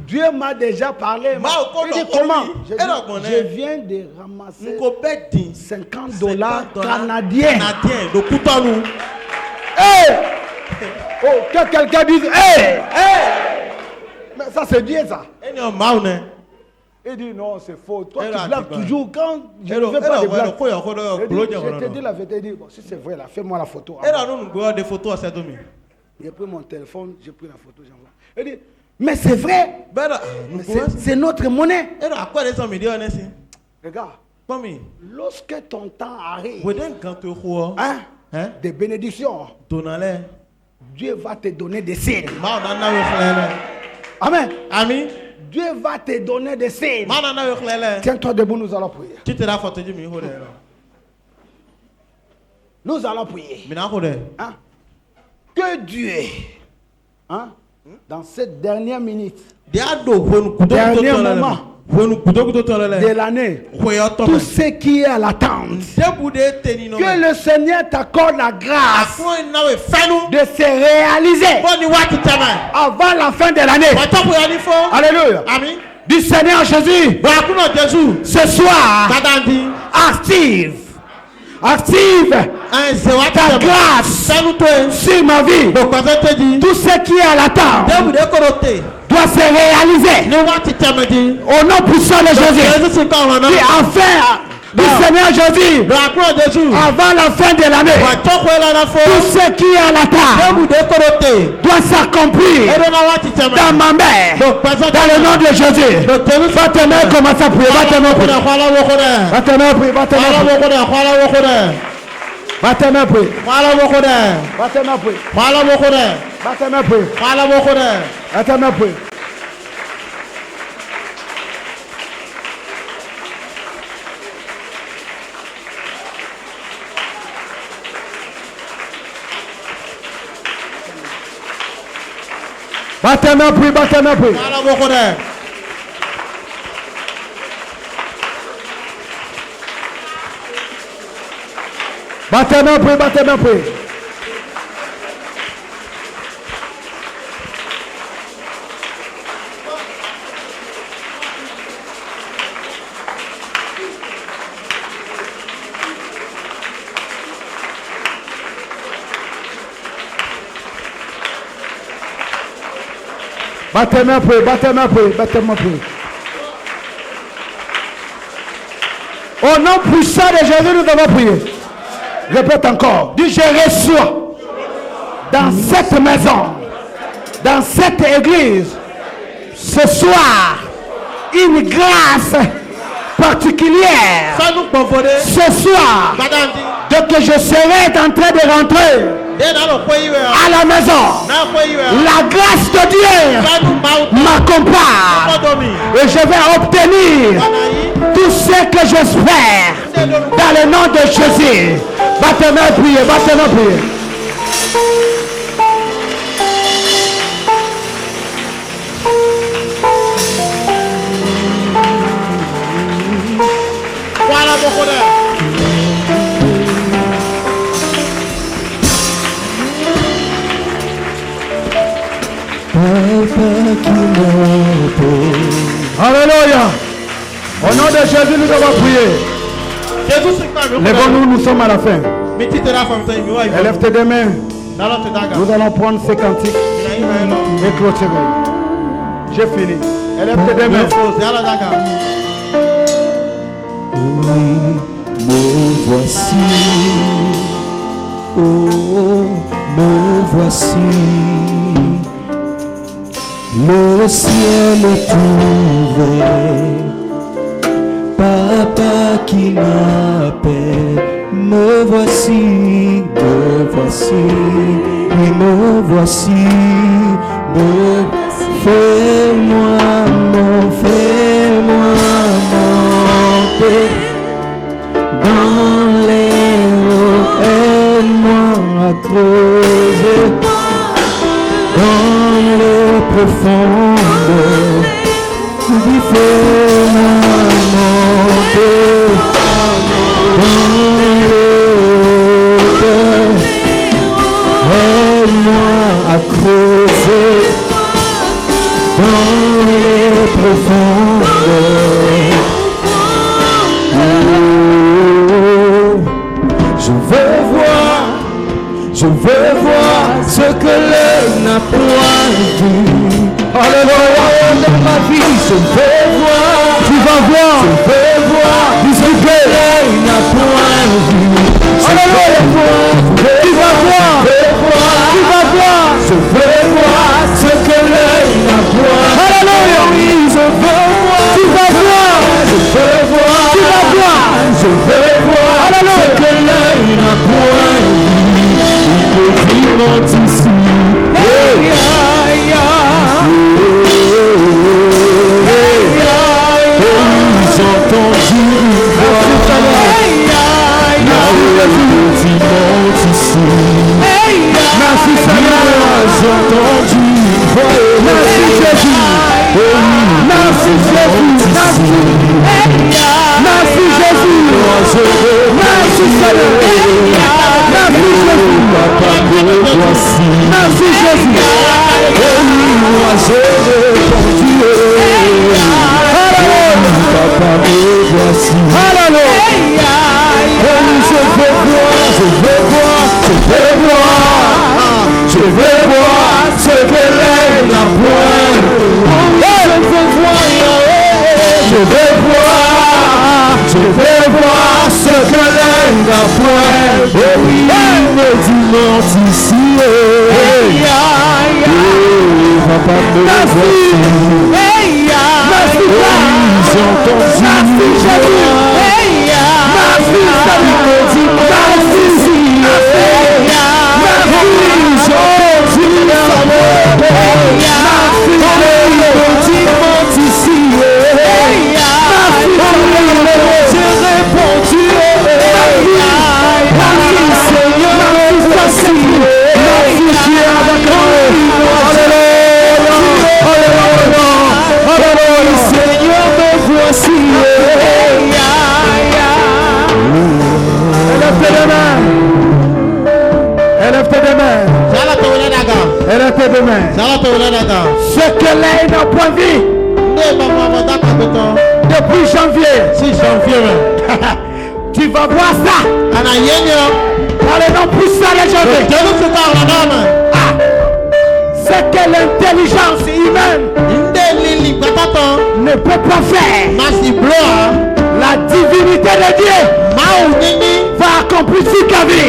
Dieu m'a déjà parlé. Il dit, comment? Je viens de ramasser $50 canadiens. Hey! Oh, que quelqu'un dise, hey! Hey! Mais ça c'est bien ça. Il dit non, c'est faux. Toi tu blagues toujours quand je ne fais pas de blagues. Je te dis la vérité. Il dit, bon, si c'est vrai là, fais-moi la photo. J'ai pris mon téléphone, j'ai pris la photo, j'envoie. Il dit, mais c'est vrai. C'est notre monnaie. Regarde. Lorsque ton temps arrive, des bénédictions, Dieu va te donner des signes. Amen. Amen. Dieu va te donner des signes. Tiens-toi debout, nous allons prier. Nous allons prier. Hein? Que Dieu, hein, dans cette dernière minute, dernier moment de l'année, tout ce qui est à l'attente, que le Seigneur t'accorde la grâce de se réaliser avant la fin de l'année. Alléluia. Du Seigneur Jésus, ce soir, active ta grâce sur ma vie. Tout ce qui est à l'attente doit se réaliser au nom puissant de Jésus. Et enfin, du Seigneur Jésus, avant la fin de l'année, tout ce qui est à l'attente doit s'accomplir dans ma mère, dans le nom de Jésus. Va te mettre, commence à prier, va te mettre, va te mettre, va te mettre. Va te mettre, va te mettre, va te mettre, va te mettre. Battez-moi, puis, battez-moi, puis. Battez-moi, puis, battez-moi, puis. Battez-moi, puis, battez-moi, puis, battez-moi, puis. Au nom puissant de Jésus, nous devons prier. Répète encore. Dis, je reçois dans cette maison, dans cette église, ce soir, une grâce particulière. Ce soir, dès que je serai en train de rentrer à la maison, la grâce de Dieu m'accompagne et je vais obtenir tout ce que j'espère dans le nom de Jésus. Battez-moi, priez, battez-moi, priez. qui m'appelle. Alléluia. Au nom de Jésus, nous devons prier. Lèvons-nous, nous sommes à la fin. Élève tes deux mains. Nous allons prendre ces cantiques et clôturer. J'ai fini. Élève tes deux mains. Oui, me voici. Oh, me voici. Le ciel est ouvert. Papa qui m'appelle. Me voici, me voici. Oui, me voici. Fais-moi monter dans les hauts, aide-moi à creuser dans les profondeurs. Oui, fais-moi monter dans les hauteurs, aide-moi à creuser dans les profondeurs. Je veux voir ce que l'œil n'a point vu. Alléluia, de ma vie, je veux voir. Tu vas voir. Je veux voir ce que l'œil n'a point vu. Alléluia, tu vas voir. Tu vas voir. Je veux voir ce que l'œil n'a point vu. Alléluia, oui, je veux voir. Tu vas voir. Je veux voir. Tu vas voir. Je veux voir ce que l'œil n'a point vu. Vivant ici, j'ai entendu une voix, vivant ici, merci Seigneur, j'ai entendu une voix, merci Jésus, merci Jésus, merci Jésus, merci Seigneur. Merci Jésus, papa me voici. Merci Jésus. Et moi j'ai répondu. Papa me voici. Alléluia. Et je veux voir, je veux voir, je veux voir. Je veux voir ce que l'œil n'a point. Je veux voir, je veux voir ce que l'œil n'a point. Oh oui, me dimanche ici. Papa me voici. Merci, j'ai entendu. Merci, Jésus. Merci, Seigneur. Merci, Ce que l'œil n'a point vu depuis janvier. Tu vas voir ça. Allez, non plus ça les janvier. C'est que l'intelligence humaine ne peut pas faire. La divinité de Dieu va accomplir ce qu'a vu.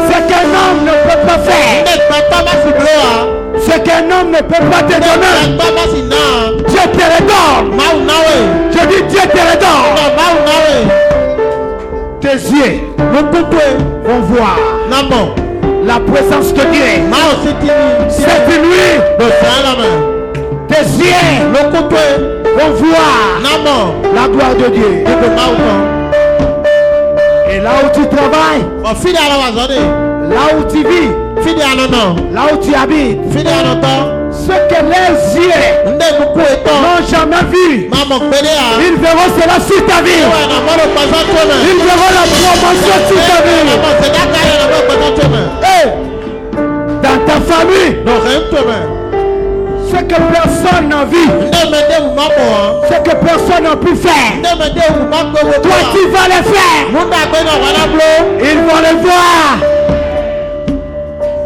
Ce qu'un homme ne peut pas faire, ce qu'un homme ne peut pas te donner, Dieu te le donne. Je dis Dieu te le donne. Tes yeux vont voir la présence de Dieu. Cette nuit, tes yeux vont voir la gloire de Dieu. Et là où tu travailles, là où tu vis, là où tu habites, ce que les yeux n'ont jamais vu, ils verront cela sur ta vie. Ils verront la promotion sur ta vie. Dans ta famille, ce que personne n'a vu, ce que personne n'a pu faire, toi tu vas le faire. Ils vont le voir.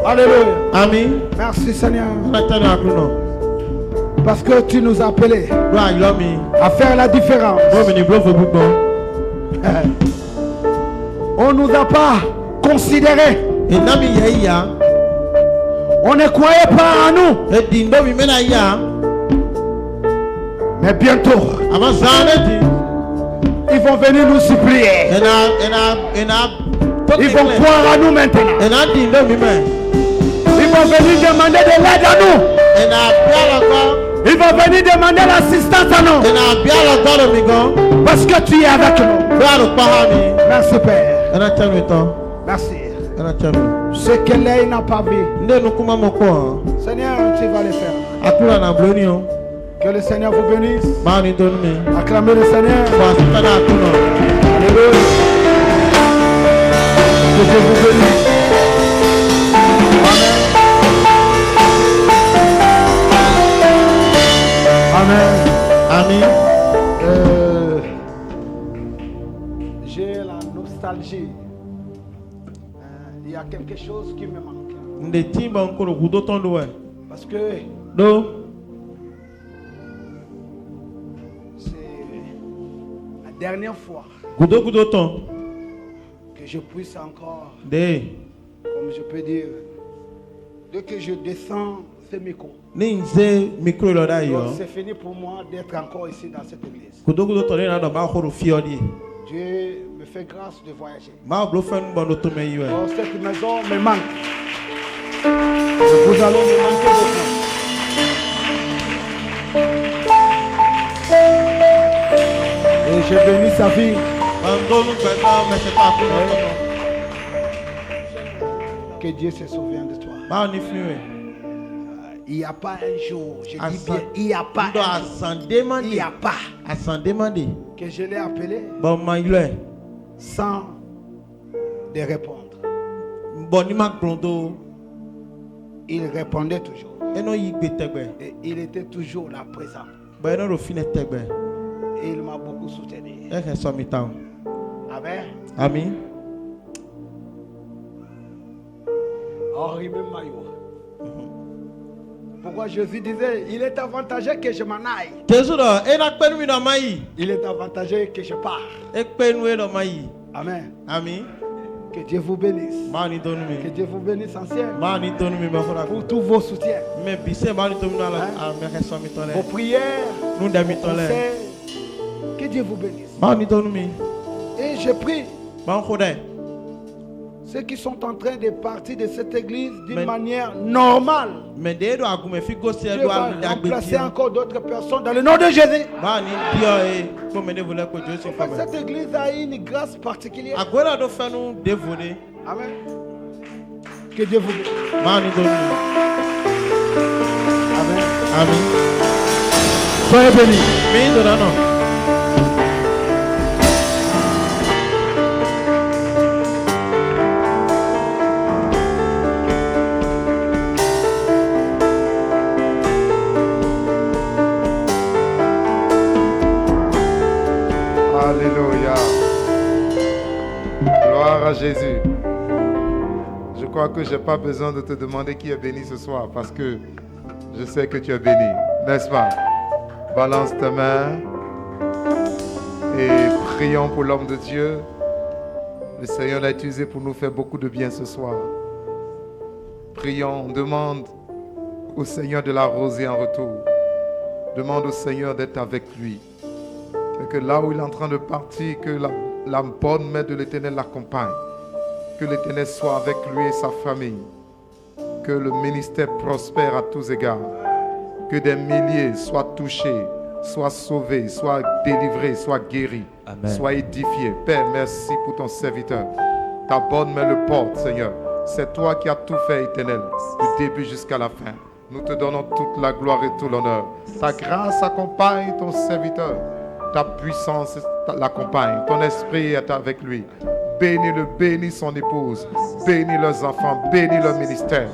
Alléluia. Amen. Merci Seigneur. Parce que tu nous as appelés à faire la différence. On ne nous a pas considérés. On ne croyait pas en nous. Mais bientôt, ils vont venir nous supplier. Ils vont croire à nous maintenant. Ils vont venir demander de l'aide à nous. Ils vont venir demander l'assistance à nous. Parce que tu es avec nous. Merci Père. Merci. Ce que l'œil n'a pas vu, Seigneur, tu vas le faire. Que le Seigneur vous bénisse. Acclamez le Seigneur. Alléluia. Que Dieu vous bénisse. Amen. Amen. J'ai la nostalgie. Il y a quelque chose qui me manque. Parce que c'est la dernière fois que je puisse encore, comme je peux dire, dès que je descends ce micro, c'est fini pour moi d'être encore ici dans cette église. Dieu me fait grâce de voyager. Cette maison me manque. Vous allez me manquer beaucoup. Et je bénis sa vie. Que Dieu se souvienne de toi. Il n'y a pas un jour, je dis bien, il n'y a pas un jour, il n'y a pas que je l'ai appelé sans de répondre. Il répondait toujours. Et il était toujours là présent. Et il m'a beaucoup soutenu. Amen. Amen. Pourquoi Jésus disait, il est avantageux que je m'en aille. Il est avantageux que je parte. Amen. Amen. Que Dieu vous bénisse. Que Dieu vous bénisse ancien. Pour tous vos soutiens. Vos prières. Conseils. Que Dieu vous bénisse. Et je prie ceux qui sont en train de partir de cette église d'une manière normale. Dieu va remplacer encore d'autres personnes dans le nom de Jésus. Cette église a une grâce particulière. Amen. Que Dieu vous bénisse. Amen. Amen. Soyez bénis. Alléluia. Gloire à Jésus. Je crois que je n'ai pas besoin de te demander qui est béni ce soir parce que je sais que tu es béni, n'est-ce pas? Balance tes mains et prions pour l'homme de Dieu. Le Seigneur l'a utilisé pour nous faire beaucoup de bien ce soir. Prions, demande au Seigneur de l'arroser en retour. Demande au Seigneur d'être avec lui. Et que là où il est en train de partir, que la bonne main de l'Éternel l'accompagne. Que l'Éternel soit avec lui et sa famille. Que le ministère prospère à tous égards. Que des milliers soient touchés, soient sauvés, soient délivrés, soient guéris, soient édifiés. Père, merci pour ton serviteur. Ta bonne main le porte, Seigneur. C'est toi qui as tout fait, Éternel, du début jusqu'à la fin. Nous te donnons toute la gloire et tout l'honneur. Ta grâce accompagne ton serviteur. Ta puissance l'accompagne. Ton esprit est avec lui. Bénis-le, bénis son épouse. Bénis leurs enfants, bénis leur ministère.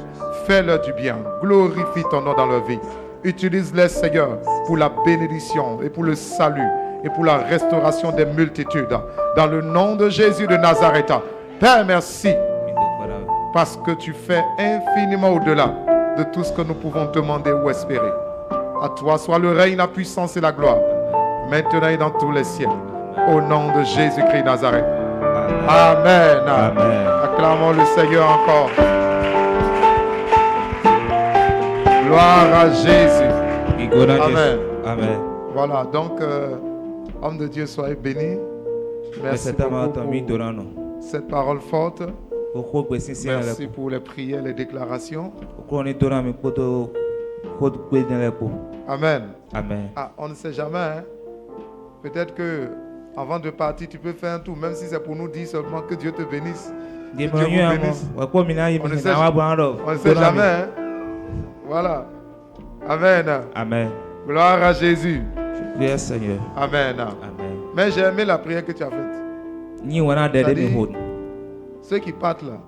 Fais-leur du bien. Glorifie ton nom dans leur vie. Utilise-les, Seigneur, pour la bénédiction et pour le salut et pour la restauration des multitudes. Dans le nom de Jésus de Nazareth. Père, merci. Parce que tu fais infiniment au-delà de tout ce que nous pouvons demander ou espérer. À toi soit le règne, la puissance et la gloire, maintenant et dans tous les siècles. Au nom de Jésus-Christ Nazareth. Amen. Amen. Acclamons le Seigneur encore. Gloire à Jésus. Amen. Amen. Voilà, donc, homme de Dieu, soyez bénis. Merci beaucoup pour cette parole forte. Merci pour les prières, les déclarations. Amen. Amen. Ah, on ne sait jamais. Hein? Peut-être que avant de partir, tu peux faire un tour, même si c'est pour nous dire seulement que Dieu te bénisse. Que Dieu vous bénisse. On ne sait jamais. Hein? Voilà. Amen. Amen. Gloire à Jésus. Yes, Seigneur. Amen. Amen. Mais j'ai aimé la prière que tu as faite. Ceux qui partent là,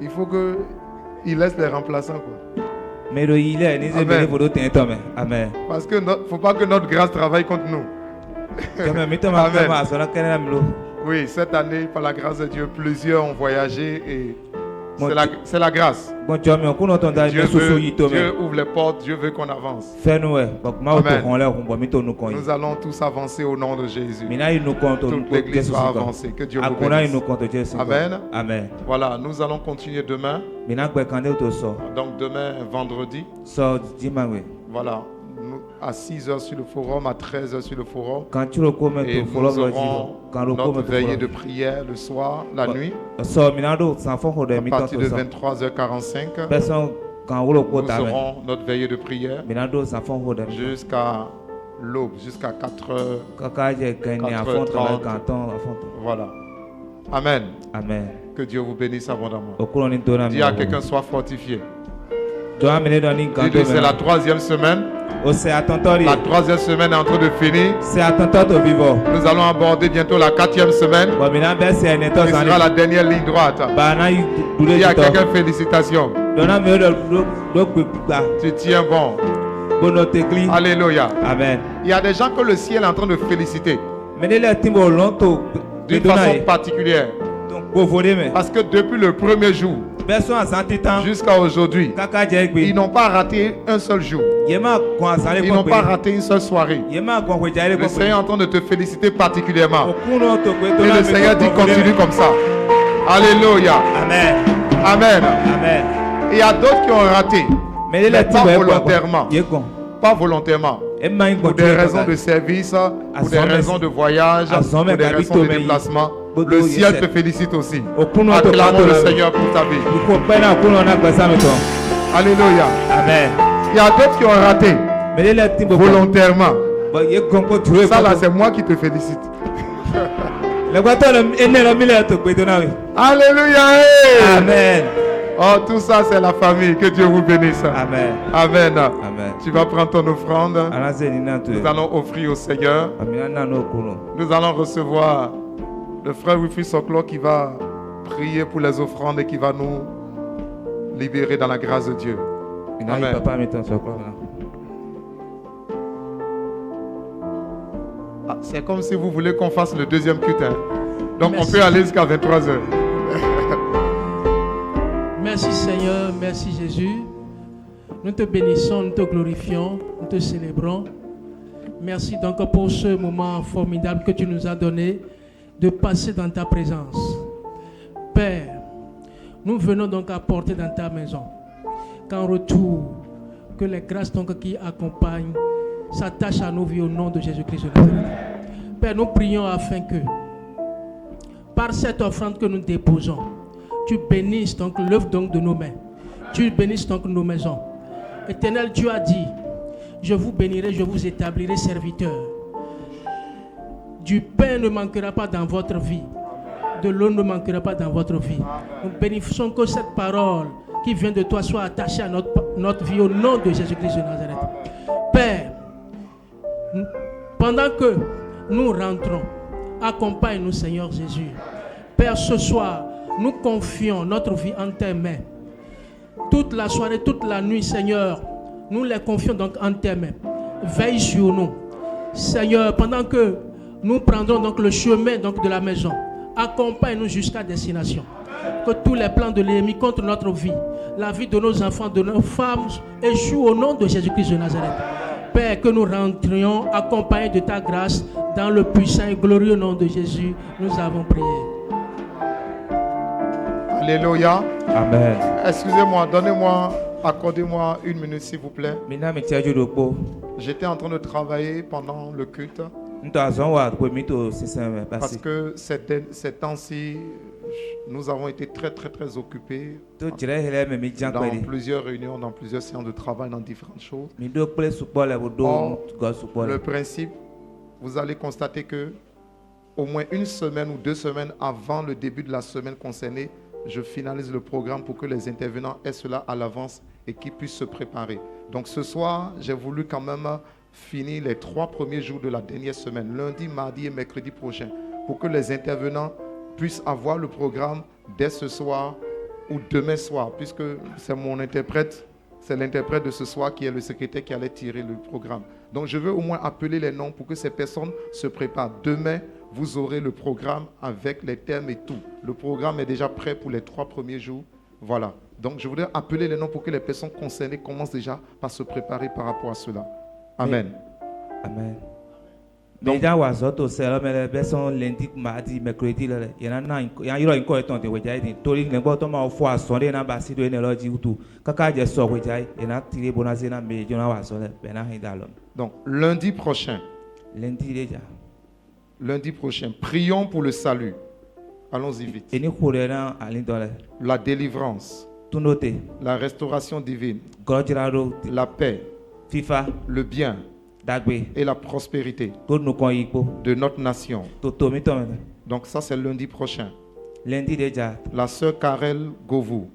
il faut qu'ils laissent les remplaçants. Quoi. Amen. Amen. Parce qu'il ne faut pas que notre grâce travaille contre nous. Amen. Oui, cette année, par la grâce de Dieu, plusieurs ont voyagé et c'est la grâce. Dieu ouvre les portes, Dieu veut qu'on avance. Amen. Nous allons tous avancer au nom de Jésus. Toute l'église va avancer. Que Dieu vous bénisse. Amen. Amen. Voilà, nous allons continuer demain. Donc demain, vendredi. Voilà. À 6h sur le forum, à 13h sur le forum. Et nous aurons notre veillée de prière le soir, la nuit. À partir de 23h45, nous aurons notre veillée de prière jusqu'à l'aube, jusqu'à 4h30. Voilà. Amen. Amen. Que Dieu vous bénisse abondamment. Dis à quelqu'un, sois fortifié. C'est la 3e semaine. La 3e semaine est en train de finir. Nous allons aborder bientôt la 4e semaine. Ce sera la dernière ligne droite. Il y a quelqu'un, félicitations. Tu tiens bon. Alléluia. Amen. Il y a des gens que le ciel est en train de féliciter d'une façon particulière. Parce que depuis le premier jour jusqu'à aujourd'hui, ils n'ont pas raté un seul jour. Ils n'ont pas raté une seule soirée. Le Seigneur est en train de te féliciter particulièrement. Et le Seigneur dit continue comme ça. Alléluia. Amen. Amen. Amen. Il y a d'autres qui ont raté, mais pas volontairement. Pas volontairement. Pour des raisons de service, pour des raisons de voyage, pour des raisons de déplacement. Le ciel te félicite aussi. Acclamons le Seigneur pour ta vie. Alléluia. Amen. Il y a d'autres qui ont raté volontairement. Ça là, c'est moi qui te félicite. Alléluia. Amen. Oh, tout ça, c'est la famille. Que Dieu vous bénisse. Amen. Amen. Amen. Tu vas prendre ton offrande. Nous allons offrir au Seigneur. Nous allons recevoir le frère Wilfried Soklo qui va prier pour les offrandes et qui va nous libérer dans la grâce de Dieu. Amen. Ah, c'est comme si vous voulez qu'on fasse le deuxième culte. Hein. Donc merci. On peut aller jusqu'à 23h. Merci Seigneur, merci Jésus. Nous te bénissons, nous te glorifions, nous te célébrons. Merci donc pour ce moment formidable que tu nous as donné de passer dans ta présence. Père, nous venons donc apporter dans ta maison qu'en retour, que les grâces donc qui accompagnent s'attachent à nos vies au nom de Jésus-Christ de Nazareth. Père, nous prions afin que par cette offrande que nous déposons, tu bénisses donc l'œuvre donc de nos mains. Tu bénisses donc nos maisons. Éternel, Dieu a dit, je vous bénirai, je vous établirai serviteurs. Du pain ne manquera pas dans votre vie. De l'eau ne manquera pas dans votre vie. Nous bénissons que cette parole qui vient de toi soit attachée à notre vie au nom de Jésus-Christ de Nazareth. Père, pendant que nous rentrons, accompagne-nous Seigneur Jésus. Père, ce soir, nous confions notre vie en tes mains. toute la soirée, toute la nuit, Seigneur. Nous les confions donc en tes mains. Veille sur nous. Seigneur, pendant que nous prendrons donc le chemin donc de la maison, accompagne-nous jusqu'à destination. Que tous les plans de l'ennemi contre notre vie, la vie de nos enfants, de nos femmes, échouent au nom de Jésus-Christ de Nazareth. Père, que nous rentrions accompagnés de ta grâce dans le puissant et glorieux nom de Jésus. Nous avons prié. Alléluia. Amen. Excusez-moi, accordez-moi une minute s'il vous plaît. J'étais en train de travailler pendant le culte. Parce que ces temps-ci, nous avons été très occupés dans plusieurs réunions, dans plusieurs séances de travail, dans différentes choses. Or, le principe, vous allez constater que au moins une semaine ou 2 semaines avant le début de la semaine concernée, je finalise le programme pour que les intervenants aient cela à l'avance et qu'ils puissent se préparer. Donc ce soir, j'ai voulu quand même finir les 3 premiers jours de la dernière semaine, lundi, mardi et mercredi prochain, pour que les intervenants puissent avoir le programme dès ce soir ou demain soir, puisque c'est mon interprète, c'est l'interprète de ce soir qui est le secrétaire qui allait tirer le programme. Donc je veux au moins appeler les noms pour que ces personnes se préparent. Demain, vous aurez le programme avec les thèmes et tout. Le programme est déjà prêt pour les 3 premiers jours. Voilà. Donc je voudrais appeler les noms pour que les personnes concernées commencent déjà par se préparer par rapport à cela. Amen. Amen. Donc, lundi, mardi, mercredi, il y en a une correction de Wedjaï. Tori n'importe comment au foie sonner n'a pas si de l'énergie ou tout. Kaka j'ai sorti Wedjaï et n'a tiré bonazena mais je n'ai pas sonné. Donc lundi prochain. Lundi déjà. Lundi prochain, prions pour le salut. Allons-y vite. La délivrance. La restauration divine. La paix. Le bien. Et la prospérité de notre nation. Donc ça c'est lundi prochain. La sœur Karel Govou.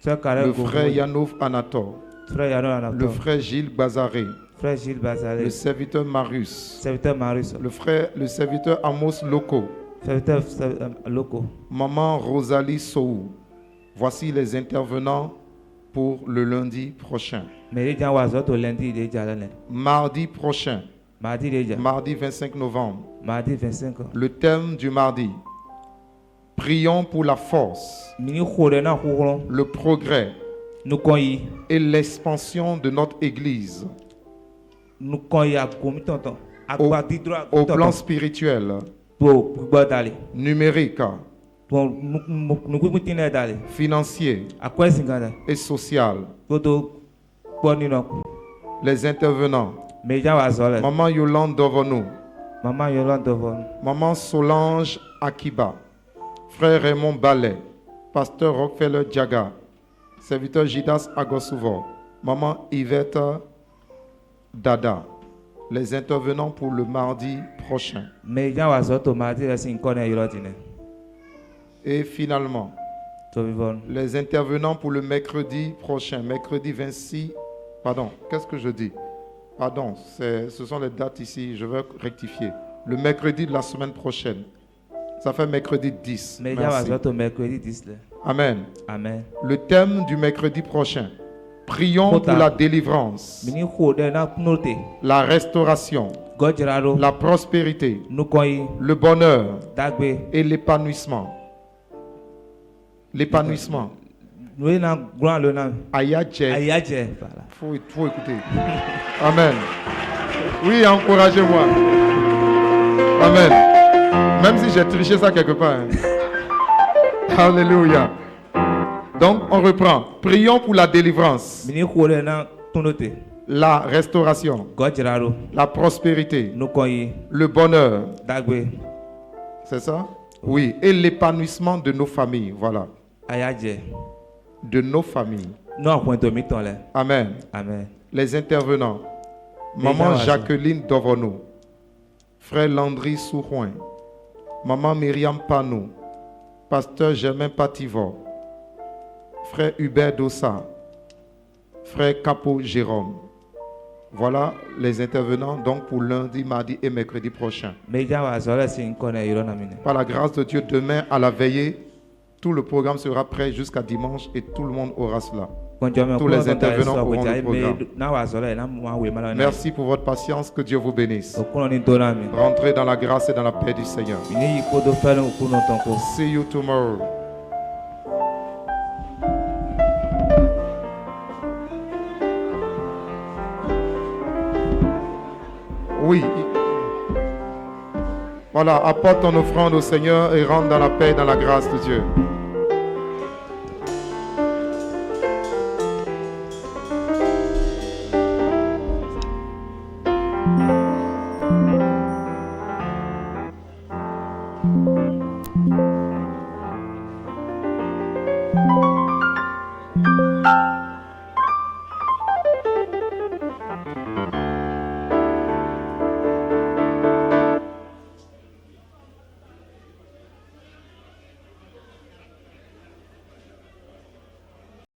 Le frère Yanov Anator. Le frère Gilles Bazaré. Le serviteur Marius. Le serviteur Amos Loco. Maman Rosalie Sou. Voici les intervenants pour le lundi prochain. Mardi prochain. Mardi 25 novembre. Le thème du mardi. Prions pour la force, le progrès et l'expansion de notre Église. Au plan spirituel, numérique, financier et social. Les intervenants: Maman Yolande Dovonou, Maman Solange Akiba, Frère Raymond Ballet, Pasteur Rockefeller Diaga, Serviteur Jidas Agosouvo, Maman Yvette Dada. Les intervenants pour le mardi prochain. Et finalement, les intervenants pour le mercredi prochain, mercredi 26. Pardon, qu'est-ce que je dis? Pardon, ce sont les dates ici, je vais rectifier. Le mercredi de la semaine prochaine. Ça fait mercredi 10. Merci. Amen. Amen. Le thème du mercredi prochain. Prions pour la délivrance, la restauration, la prospérité, le bonheur et l'épanouissement. L'épanouissement. Ayadje. Faut écouter. Amen. Oui, encouragez-moi. Amen. Même si j'ai triché ça quelque part. Hein. Alléluia. Donc, on reprend. Prions pour la délivrance, la restauration, la prospérité, le bonheur. C'est ça? Oui. Et l'épanouissement de nos familles. Voilà. De nos familles. Amen. Amen. Les intervenants: Maman Jacqueline Dovono, Frère Landry Sourouin, Maman Myriam Panou, Pasteur Germain Pativor, Frère Hubert Dossa, Frère Capo Jérôme. Voilà les intervenants donc pour lundi, mardi et mercredi prochain. Par la grâce de Dieu, demain à la veillée, tout le programme sera prêt jusqu'à dimanche et tout le monde aura cela. tous les intervenants auront le programme. Merci pour votre patience, que Dieu vous bénisse. Rentrez dans la grâce et dans la paix du Seigneur. See you tomorrow. Oui. Voilà, apporte ton offrande au Seigneur et rentre dans la paix et dans la grâce de Dieu.